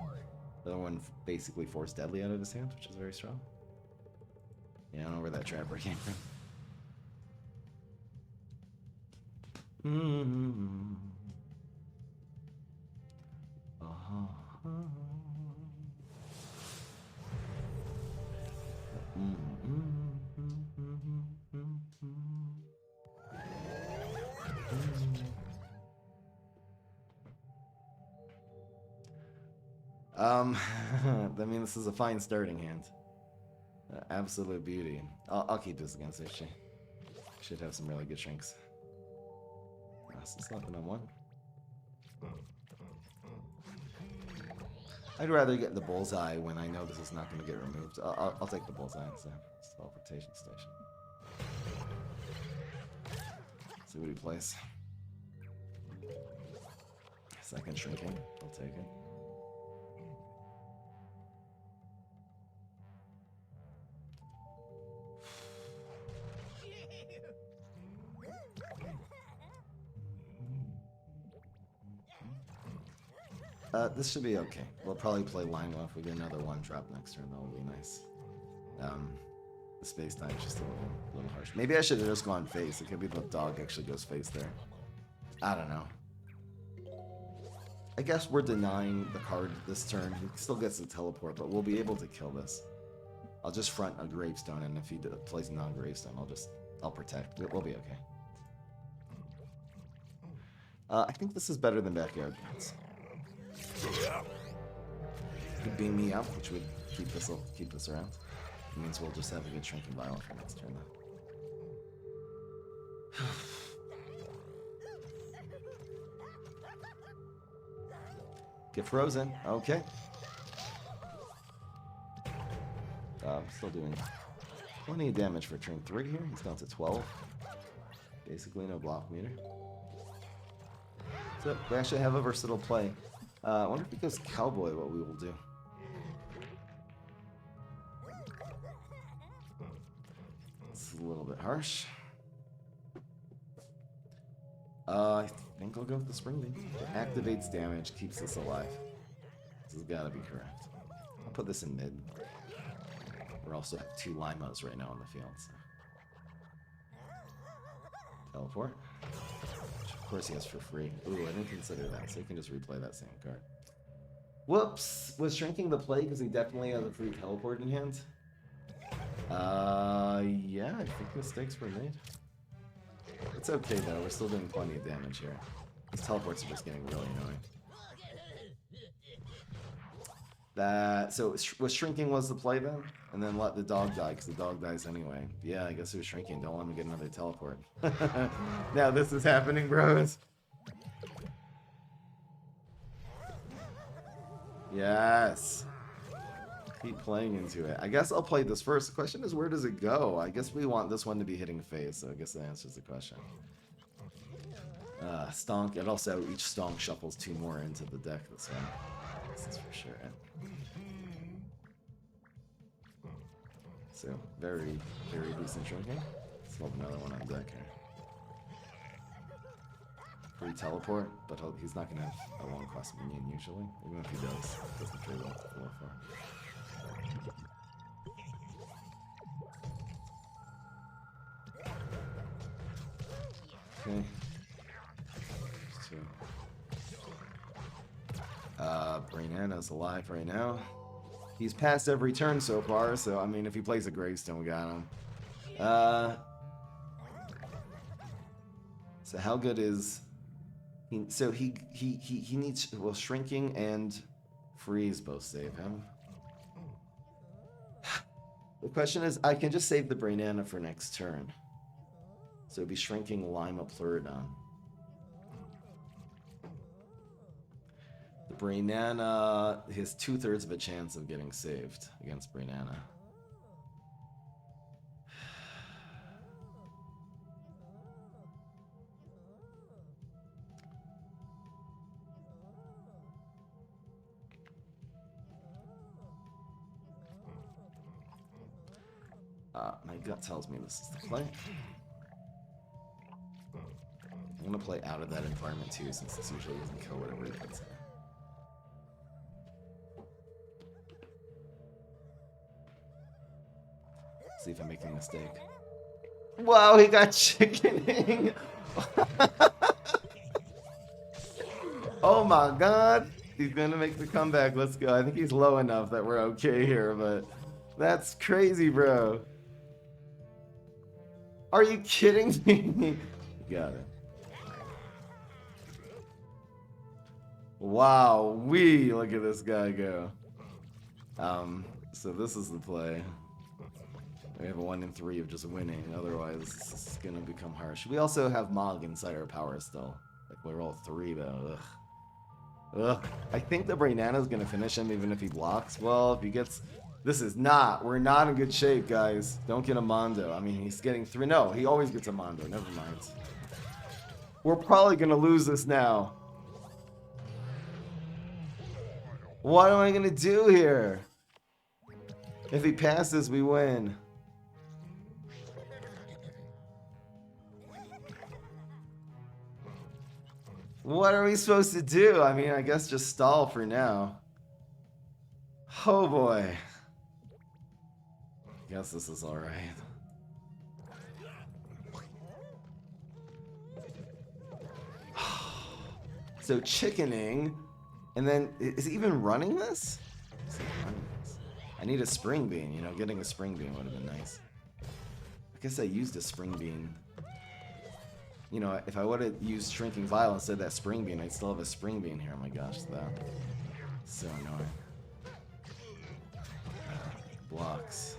the other one basically forced deadly out of his hand, which is very strong. Yeah, I don't know where that trapper came from. I mean, this is a fine starting hand. Absolute beauty. I'll keep this against her. She should have some really good shrinks. This is nothing on one. I'd rather get the bullseye when I know this is not going to get removed. I'll take the bullseye instead. Teleportation station. See what he plays. Second shrinking. I'll take it. This should be okay. We'll probably play Lionel if we get another one drop next turn. That will be nice. The space time is just a little harsh. Maybe I should have just gone face. It could be the dog actually goes face there. I don't know. I guess we're denying the card this turn. He still gets the teleport, but we'll be able to kill this. I'll just front a gravestone, and if he plays non-gravestone, I'll protect. We'll be okay. I think this is better than backyard dance. Could beam me up, which would keep this around. It means we'll just have a good shrinking violent for next turn though. Get frozen. Okay. I'm still doing plenty of damage for turn 3 here. He's down to 12. Basically no block meter. So we actually have a versatile play. I wonder if he goes cowboy, what we will do. This is a little bit harsh. I think I'll go with the spring beam. It activates damage, keeps us alive. This has got to be correct. I'll put this in mid. We're also at 2 Limos right now on the field. So. Teleport. Which of course he has for free. Ooh, I didn't consider that, so he can just replay that same card. Whoops! Was shrinking the play because he definitely has a free teleport in hand? Yeah, I think mistakes were made. It's okay though, we're still doing plenty of damage here. These teleports are just getting really annoying. So shrinking was the play then? And then let the dog die, because the dog dies anyway. Yeah, I guess it was shrinking. Don't let him get another teleport. Now this is happening, bros. Yes. Keep playing into it. I guess I'll play this first. The question is, where does it go? I guess we want this one to be hitting face, so I guess that answers the question. Stonk. And also, each stonk shuffles 2 more into the deck this one. This is for sure. So, very, very decent shrinking. Let's hold another one on deck here. Free teleport, but he's not going to have a long cost minion usually. Even if he does, it doesn't trade well to 4-4. Okay. Brainana's alive right now. He's passed every turn so far, so I mean, if he plays a gravestone, we got him. So how good is he? So he needs, well, shrinking and freeze both save him. The question is, I can just save the Brainana for next turn. So it'd be shrinking Lima Pleurodon. The Brainana has 2/3 of a chance of getting saved against Brainana. My gut tells me this is the play. I'm gonna play out of that environment too, since this usually doesn't kill whatever he puts in. See if I'm making a mistake. Wow, he got chickening! Oh my god! He's gonna make the comeback. Let's go. I think he's low enough that we're okay here, but that's crazy, bro. Are you kidding me? Got it. Wow, look at this guy go. So this is the play. We have a 1 in 3 of just winning. Otherwise, this is gonna become harsh. We also have Mog inside our power still. Like we're all 3 though. Ugh. Ugh. I think the Brainana's gonna finish him even if he blocks. Well, if he gets... This is not... We're not in good shape, guys. Don't get a Mondo. I mean, he's getting 3... No, he always gets a Mondo. Never mind. We're probably gonna lose this now. What am I gonna do here? If he passes, we win. What are we supposed to do? I mean, I guess just stall for now. Oh boy. Guess this is alright. So chickening, and then is he even running this? I need a spring bean, you know, getting a spring bean would have been nice. I guess I used a spring bean. You know, if I would have used Shrinking Vial instead of that spring bean, I'd still have a spring bean here. Oh my gosh, that. So annoying. Blocks.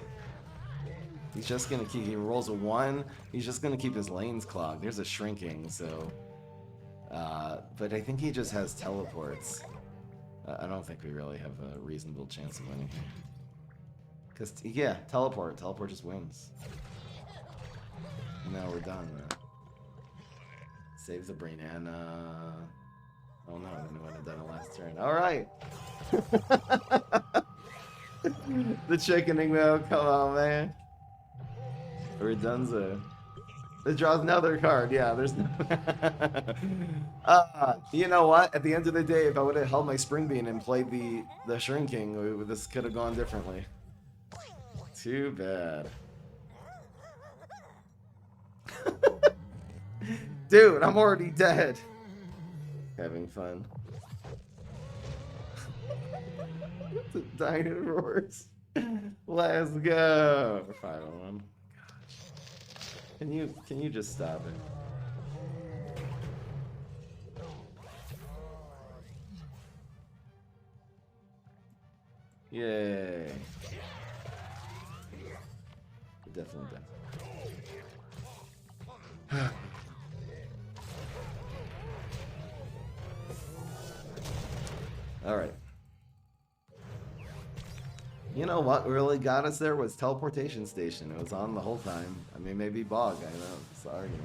He's just gonna keep, he rolls a 1, he's just gonna keep his lanes clogged. There's a Shrinking, so. But I think he just has teleports. I don't think we really have a reasonable chance of winning here. Because, yeah, teleport. Teleport just wins. Now we're done, man. Saves the Brainana. Oh no, then we would have done it last turn. Alright! The chickening though, come on, man. We're done. It draws another card, yeah, there's no... you know what? At the end of the day, if I would have held my Spring Bean and played the Shrinking, this could have gone differently. Too bad. Dude, I'm already dead. Having fun. The dinosaurs. Let's go. 5-1. Can you just stop it? Yay. Definitely done. Alright. You know what really got us there was Teleportation Station. It was on the whole time. I mean, maybe Bog, I know. It's the argument.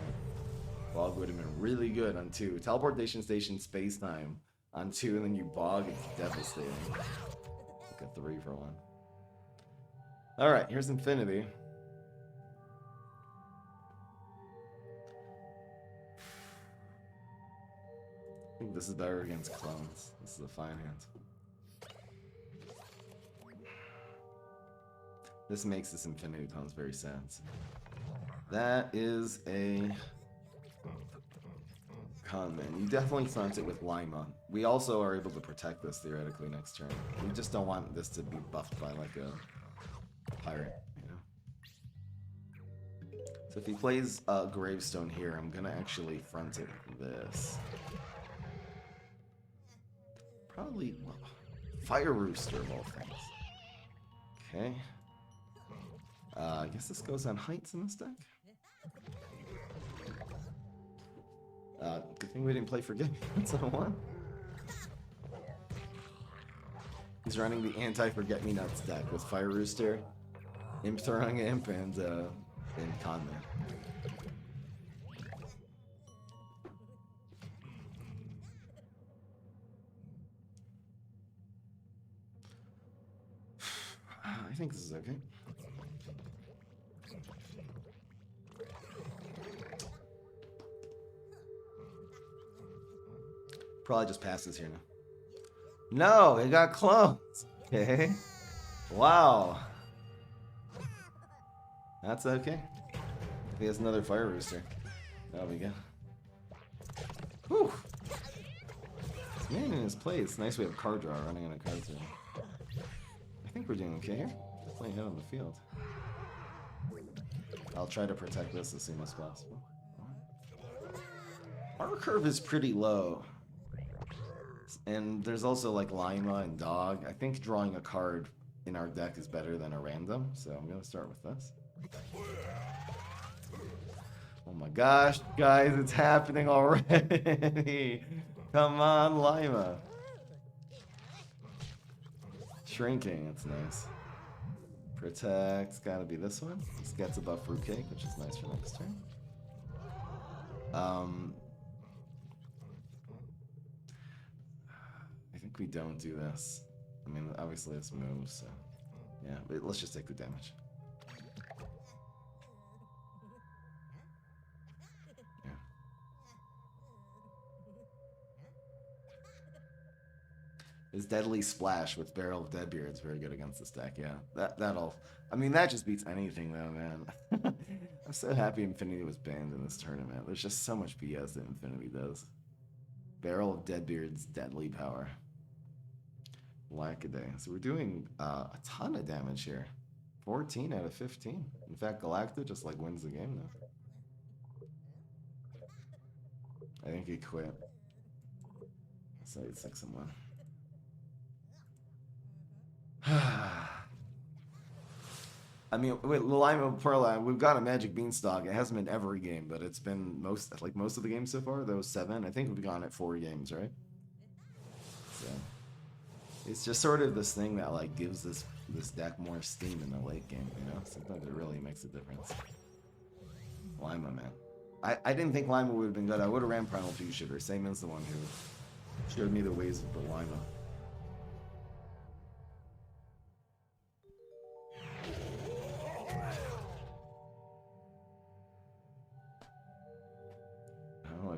Bog would have been really good on 2. Teleportation Station, Space Time on 2, and then you Bog, it's devastating. Like a 3 for 1. Alright, here's Infinity. I think this is better against clones. This is a fine hand. This makes this Infinity Clones very sad. That is a con man. You definitely front it with Lima. We also are able to protect this theoretically next turn. We just don't want this to be buffed by like a pirate, you know? So if he plays Gravestone here, I'm gonna actually front it with this. Probably well, Fire Rooster of all things. Okay. I guess this goes on Heights in this deck. Good thing we didn't play Forget Me. That's on 1. He's running the anti-Forget-Me-Nuts deck with Fire Rooster, Imp Throwing Imp, and Con Man. I think this is okay. Probably just passes here now. No, it got clones. Okay. Wow. That's okay. He has another Fire Rooster. There we go. Whew. This man in his play. It's nice we have card draw running on a card draw. I think we're doing okay here. Definitely ahead on the field. I'll try to protect this as soon as possible. Our curve is pretty low. And there's also like Lima and Dog. I think drawing a card in our deck is better than a random, so I'm going to start with this. Oh my gosh, guys, it's happening already. Come on, Lima. Shrinking, that's nice. Protect, gotta be this one. This gets above fruitcake, which is nice for next turn. I think we don't do this. I mean, obviously this moves, so yeah, but let's just take the damage. Yeah. His Deadly Splash with Barrel of Deadbeard is very good against this deck, yeah. That'll... I mean, that just beats anything, though, man. I'm so happy Infinity was banned in this tournament. There's just so much BS that Infinity does. Barrel of Deadbeard's deadly power. Lackaday. So we're doing a ton of damage here. 14 out of 15. In fact, Galacta just, like, wins the game now. I think he quit. So it's 6 and 1. I mean, with Lima Perla, we've got a Magic Beanstalk. It hasn't been every game, but it's been most of the games so far. Those 7, I think we've gone at 4 games, right? So it's just sort of this thing that like gives this deck more steam in the late game, you know. Sometimes it really makes a difference. Lima, man, I didn't think Lima would have been good. I would have ran Primal Fugitive. Same as the one who showed me the ways of the Lima.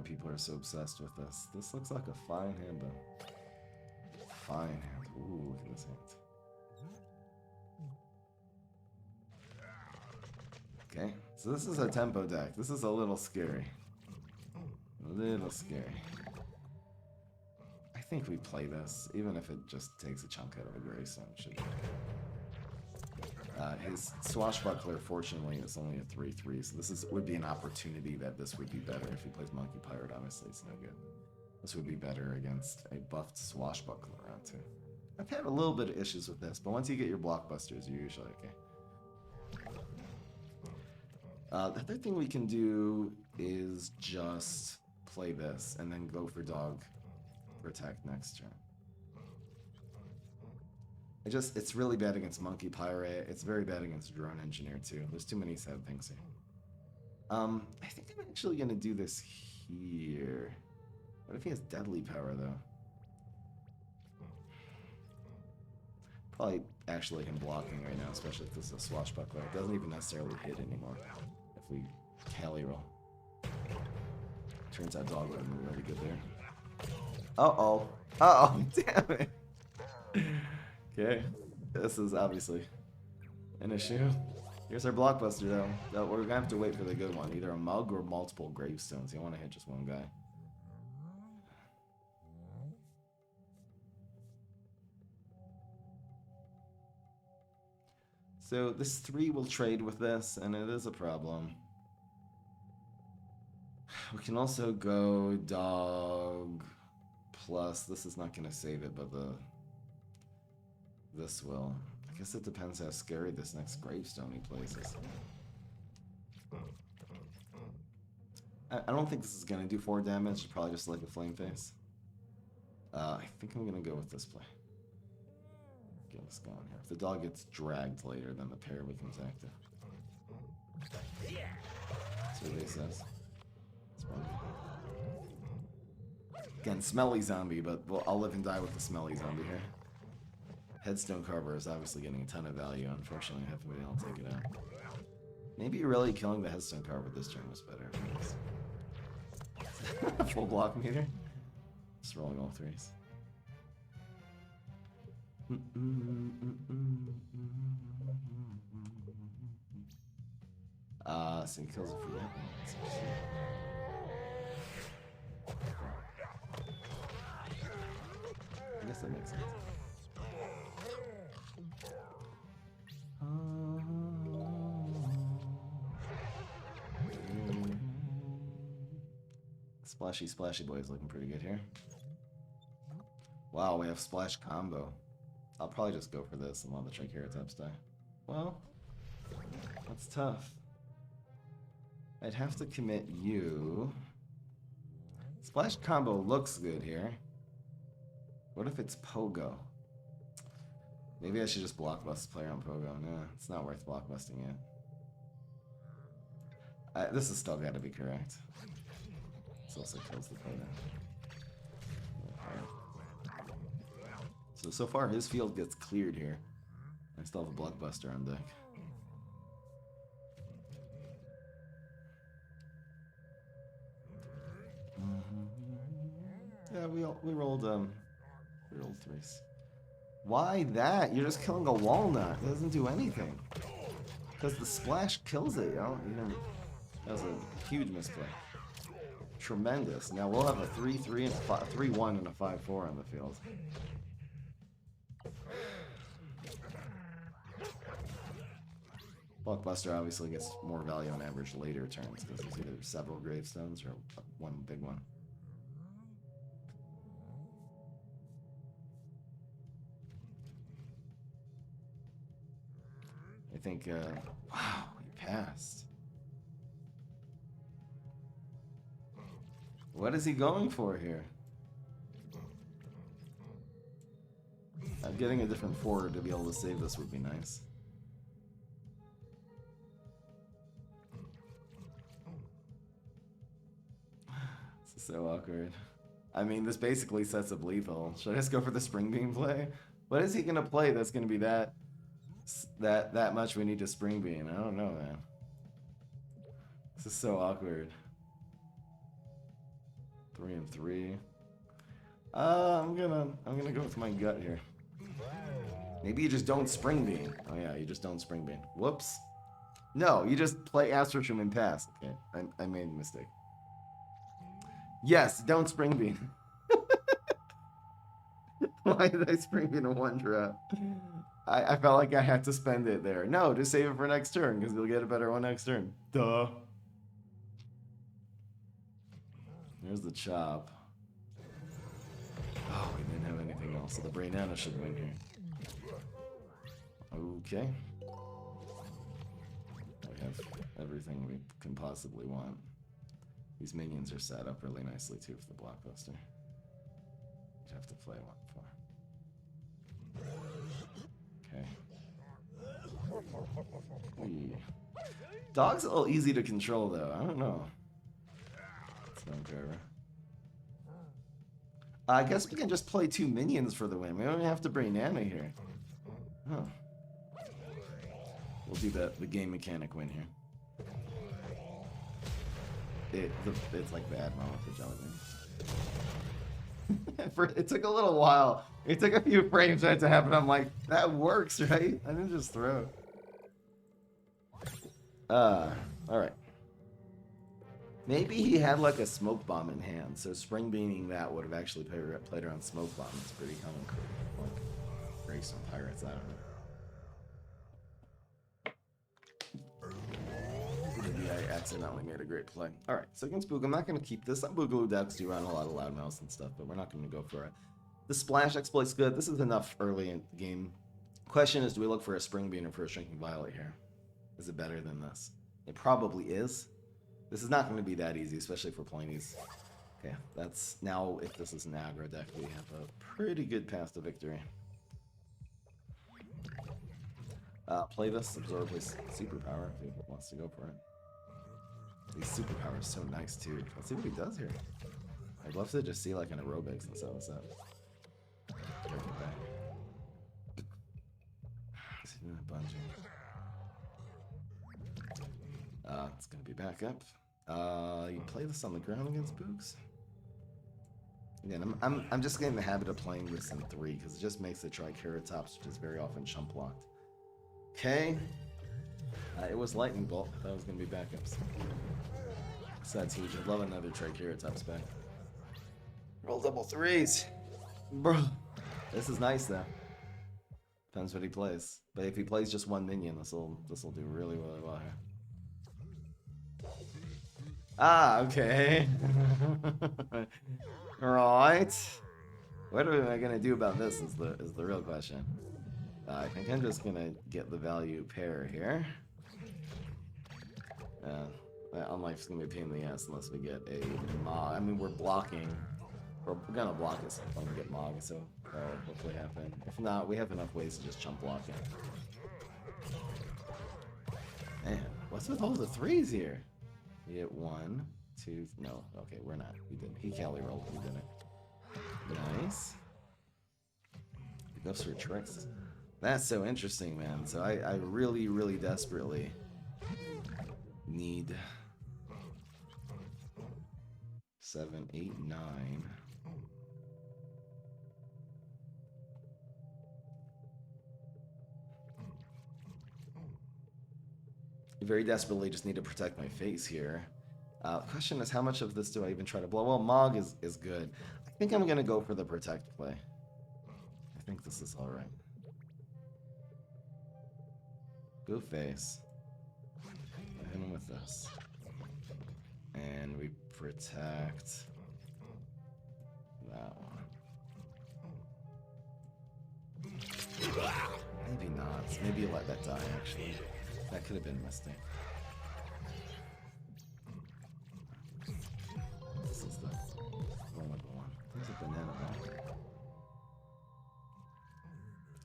People are so obsessed with this. This looks like a fine hand, though. Fine hand. Ooh, look at this hand. Okay, so this is a tempo deck. This is a little scary. A little scary. I think we play this, even if it just takes a chunk out of a Greystone. His Swashbuckler, fortunately, is only a 3/3, so this would be an opportunity that this would be better if he plays Monkey Pirate. Obviously, it's no good. This would be better against a buffed Swashbuckler around too. I've had a little bit of issues with this, but once you get your blockbusters, you're usually okay. The third thing we can do is just play this and then go for dog for attack next turn. It's really bad against Monkey Pirate. It's very bad against Drone Engineer too. There's too many sad things here. I think I'm actually gonna do this here. What if he has deadly power though? Probably actually him blocking right now, especially if this is a Swashbuckler. It doesn't even necessarily hit anymore if we Cali roll. Turns out dog would have been really good there. Uh-oh. Uh-oh, damn it. Okay, this is obviously an issue. Here's our blockbuster though. We're gonna have to wait for the good one, either a mug or multiple gravestones. You want to hit just one guy. So this 3 will trade with this, and it is a problem. We can also go dog plus. This is not gonna save it, but this will. I guess it depends how scary this next gravestone he places. I don't think this is gonna do 4 damage. It's probably just like a flame face. I think I'm gonna go with this play. Get this going here. If the dog gets dragged later, then the pair becomes active. That's what he says. Again, smelly zombie, but well, I'll live and die with the smelly zombie here. Headstone Carver is obviously getting a ton of value. Unfortunately, I have to wait. I'll take it out. Maybe really killing the Headstone Carver this turn was better. Full block meter. Just rolling all 3s. So he kills it for that. I guess that makes sense. Splashy boy is looking pretty good here. Wow, we have splash combo. I'll probably just go for this and let the Triceratops die. Well, That's tough. I'd have to commit you. Splash combo looks good here. What if it's Pogo? Maybe I should just blockbust player on Pogo. Nah, it's not worth blockbusting yet. This has still got to be correct. This also kills the opponent. So far his field gets cleared here. I still have a blockbuster on deck. Yeah, we rolled threes. Why that? You're just killing a walnut. It doesn't do anything. Because the splash kills it, yo. That was a huge misplay. Tremendous. Now we'll have a 3-3 and 3-1 and a 5-4 on the field. Blockbuster obviously gets more value on average later turns because there's either several gravestones or one big one. I think, wow, he passed. What is he going for here? Getting a different forward to be able to save this would be nice. This is so awkward. I mean, this basically sets up lethal. Should I just go for the spring beam play? What is he gonna play that's gonna be that much we need to spring beam? I don't know, man. This is so awkward. 3 and 3. I'm gonna go with my gut here. Maybe you just don't spring beam. Oh yeah, you just don't spring beam. Whoops. No, you just play Astrotrum and pass. Okay, I made a mistake. Yes, don't spring beam. Why did I spring beam in one drop? I felt like I had to spend it there. No, just save it for next turn because you'll get a better one next turn. Duh. There's the chop. Oh, we didn't have anything else, so the Brainz should win here. Okay. We have everything we can possibly want. These minions are set up really nicely too for the blockbuster. You'd have to play one for. Okay. Dog's a little easy to control though. I don't know. It's no driver. I guess we can just play 2 minions for the win. We don't even have to bring Nana here. Huh. We'll do the game mechanic win here. It's like the Admiral with the jelly. It took a little while. It took a few frames for that to happen. I'm like, that works, right? I didn't just throw it. Alright. Maybe he had like a smoke bomb in hand, so spring beaming that would have actually played around smoke bomb. It's pretty common, like race on pirates. I don't know. Maybe I accidentally made a great play. Alright, so against Boog, I'm not going to keep this. Some Boogaloo decks do run a lot of loudmouths and stuff, but we're not going to go for it. The splash exploit's good. This is enough early in the game. Question is, do we look for a spring beam or for a shrinking violet here? Is it better than this? It probably is. This is not going to be that easy, especially for playing these. Okay, that's now, if this is an aggro deck, we have a pretty good path to victory. Play this, absorb his superpower if he wants to go for it. These superpowers so nice too. Let's see what he does here. I'd love to just see like an aerobics and stuff. What's up? It's gonna be back up. You play this on the ground against Boogs? Again, I'm just getting the habit of playing this in 3 because it just makes it Triceratops, which is very often chump blocked. Okay. It was Lightning Bolt. That was gonna be backups. So that's huge. I'd love another Triceratops back. Roll double 3s. Bro. This is nice though. Depends what he plays. But if he plays just 1 minion, this'll do really, really well here. Ah, okay. Right. What am I gonna do about this is the real question. I think I'm just gonna get the value pair here. Unlife's gonna be a pain in the ass unless we get a Mog. I mean, we're blocking. We're gonna block it so we get Mog, so that'll hopefully happen. If not, we have enough ways to just jump block it. Man, what's with all the threes here? We get 1, 2. No, okay, we're not. We didn't. He Cali rolled. We didn't. Nice. He goes for tricks. That's so interesting, man. So I really, really desperately need 7, 8, 9. Very desperately just need to protect my face here. Question is, how much of this do I even try to blow? Well, Mog is good. I think I'm going to go for the protect play. I think this is alright. Go face. Hit him with this. And we protect that one. Maybe not. Maybe let that die, actually. That could have been a mistake. This is the one. There's a banana back.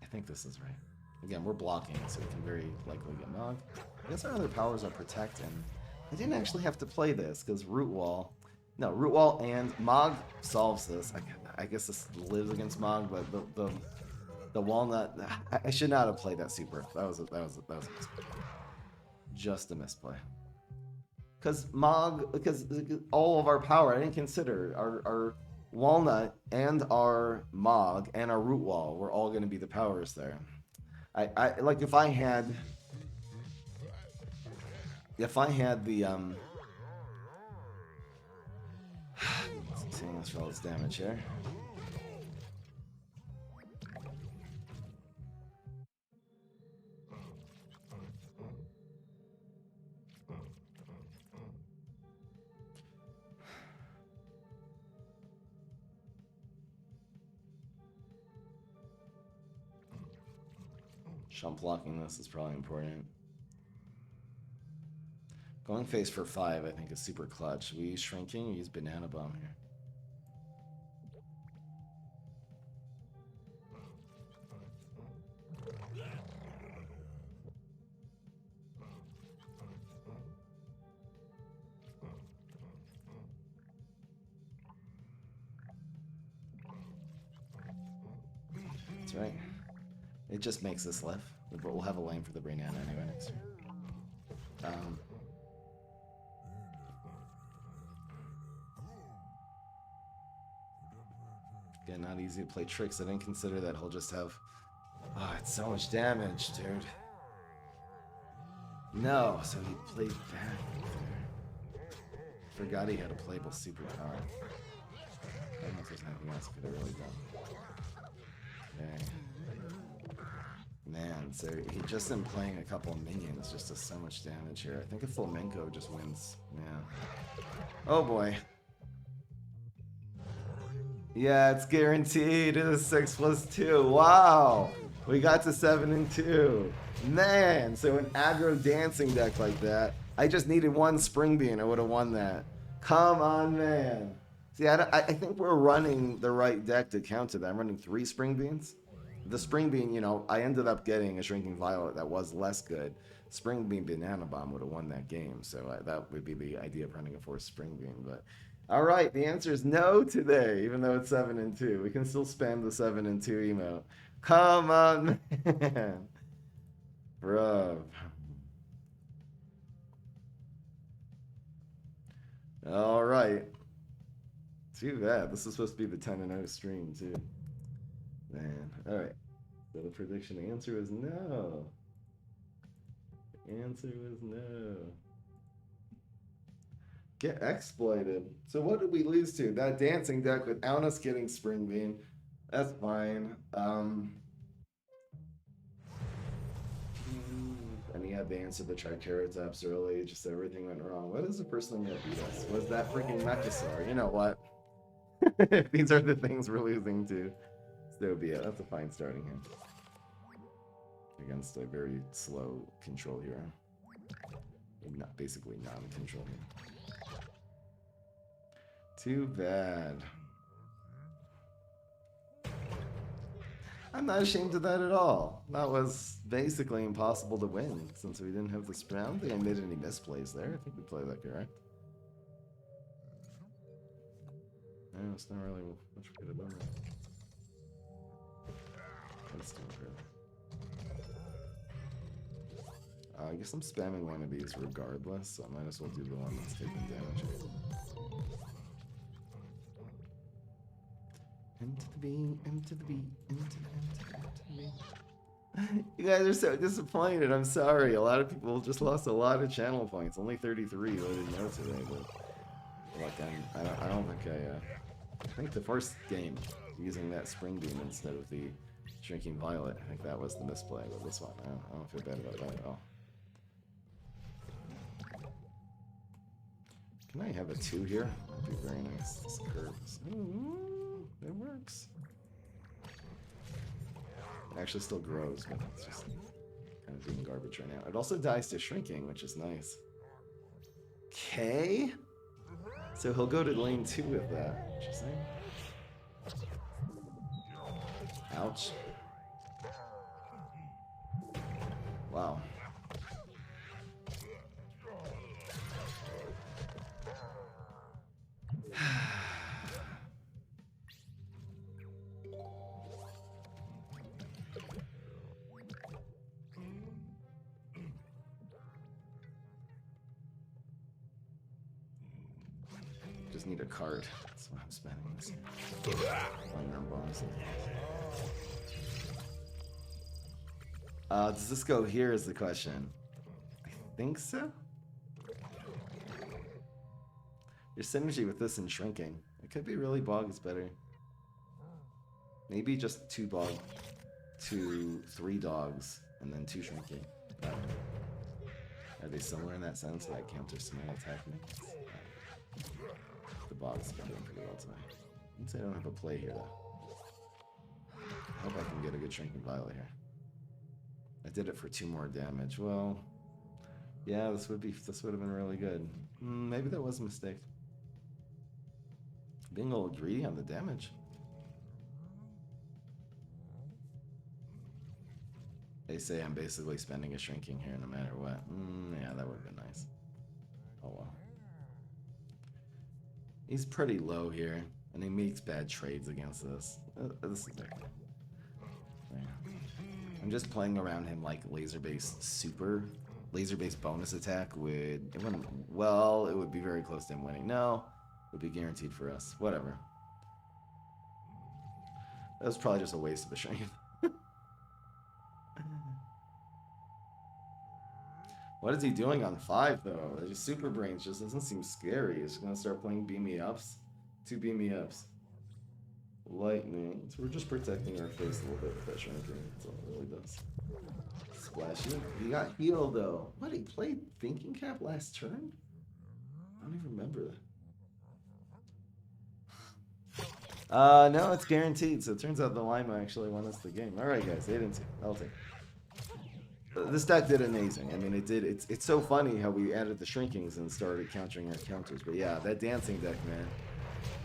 I think this is right. Again, we're blocking, so we can very likely get Mog. I guess our other powers are Protect, and I didn't actually have to play this, because Root Wall... No, Root Wall and Mog solves this. I guess this lives against Mog, but the Walnut... I should not have played that super. That was a mistake. Just a misplay. Because Mog... Because all of our power, I didn't consider. Our Walnut and our Mog and our Root Wall were all going to be the powers there. I like if I had the seeing us for all this damage here. Jump blocking this is probably important. Going face for 5, I think, is super clutch. We use Shrinking, we use Banana Bomb here. That's right. It just makes us live. But we'll have a lane for the Banana anyway next year. Again, not easy to play tricks. I didn't consider that he'll just have... Oh, it's so much damage, dude. No, so he played back. Forgot he had a playable superpower. I don't know if there's anything else he could have really done. Okay. Man, so he just in playing a couple of minions just does so much damage here. I think a Flamenco just wins. Yeah. Oh boy. Yeah, it's guaranteed. It is 6+2. Wow. We got to 7 and 2. Man, so an aggro dancing deck like that, I just needed one Spring Bean. I would have won that. Come on, man. See, I think we're running the right deck to counter that. I'm running 3 Spring Beans. The Spring Bean, you know, I ended up getting a Shrinking Violet that was less good. Spring Bean Banana Bomb would have won that game, so that would be the idea of running a 4th Spring Bean. But all right, the answer is no today, even though it's 7 and 2. We can still spam the 7 and 2 emote. Come on, man, bro. All right, too bad. This is supposed to be the 10 and 0 stream too. Man, all right. So the prediction answer is no. The answer was no. Get exploited. So what did we lose to? That dancing deck without us getting Spring Bean. That's fine. And he had to answer the Triceratops early. Just everything went wrong. What is the first thing that beat us? Was that freaking Mechasaur? You know what? If these are the things we're losing to, so be it. That's a fine starting hand against a very slow control hero. Not basically non-controlling. Too bad. I'm not ashamed of that at all. That was basically impossible to win since we didn't have the spray. I don't think I made any misplays there. I think we played that correct. No, it's not really much we could have done there. That's still good. I guess I'm spamming one of these regardless, so I might as well do the one that's taking damage. Into the B, into the B, into the B. You guys are so disappointed. I'm sorry. A lot of people just lost a lot of channel points. Only 33 voted no today, but like I don't think I think the first game using that spring beam instead of the shrinking violet, I think that was the misplay. But this one, I don't feel bad about that at all. Can I have a 2 here? That'd be very nice. This curves. It works. It actually still grows, but it's just kind of being garbage right now. It also dies to shrinking, which is nice. Okay. So he'll go to lane 2 with that. Interesting. Ouch. Wow. Just need a card. That's why I'm spending this. Does this go here is the question. I think so. Your synergy with this and shrinking. It could be really bog is better. Maybe just 2 bog, 3 dogs, and then 2 shrinking. Are they similar in that sense? Like counter small attack mix? The bog's been doing pretty well tonight. I'd say I don't have a play here though. I hope I can get a good shrinking violet here. I did it for 2 more damage. Well, yeah, this would have been really good. Maybe that was a mistake. Being a little greedy on the damage. They say I'm basically spending a shrinking here no matter what. Yeah, that would have been nice. Oh well. He's pretty low here, and he makes bad trades against this. This is okay. I'm just playing around him like laser-based bonus attack would, it would be very close to him winning. No, it would be guaranteed for us. Whatever. That was probably just a waste of a strength. What is he doing on 5 though? Just Super Brainz just doesn't seem scary. He's gonna start playing beam me ups. 2 beam me ups. Lightning. So we're just protecting our face a little bit with that shrinking. That's all it really does. Splash. He got healed though. What, he played Thinking Cap last turn? I don't even remember that. No, it's guaranteed. So it turns out the Lima actually won us the game. Alright guys, 8-2. I'll take it. This deck did amazing. I mean, it's so funny how we added the shrinkings and started countering our counters. But yeah, that dancing deck, man.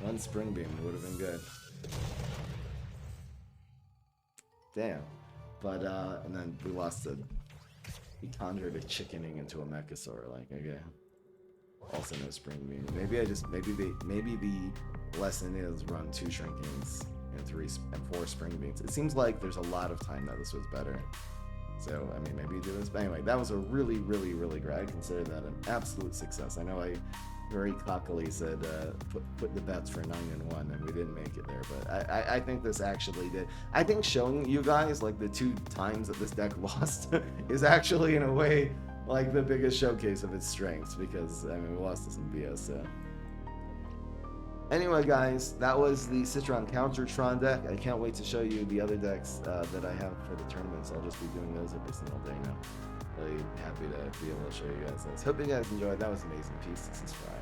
1 spring beam would have been good. Damn. But and then we lost we conjured a chickening into a Mechasaur. Like, okay. Also no spring beam. Maybe the lesson is run 2 shrinkings and 3 and 4 spring beams. It seems like there's a lot of time that this was better. So, I mean, maybe you do this. But anyway, that was a really, really, really great. I consider that an absolute success. I know I very cockily said put the bets for 9-1, and we didn't make it there. But I think this actually did. I think showing you guys, like, the 2 times that this deck lost is actually, in a way, like, the biggest showcase of its strengths. Because, I mean, we lost to some BS, so... Anyway, guys, that was the Citron Countertron deck. I can't wait to show you the other decks that I have for the tournaments. I'll just be doing those every single day now. Really happy to be able to show you guys this. Hope you guys enjoyed. That was amazing. Peace and subscribe.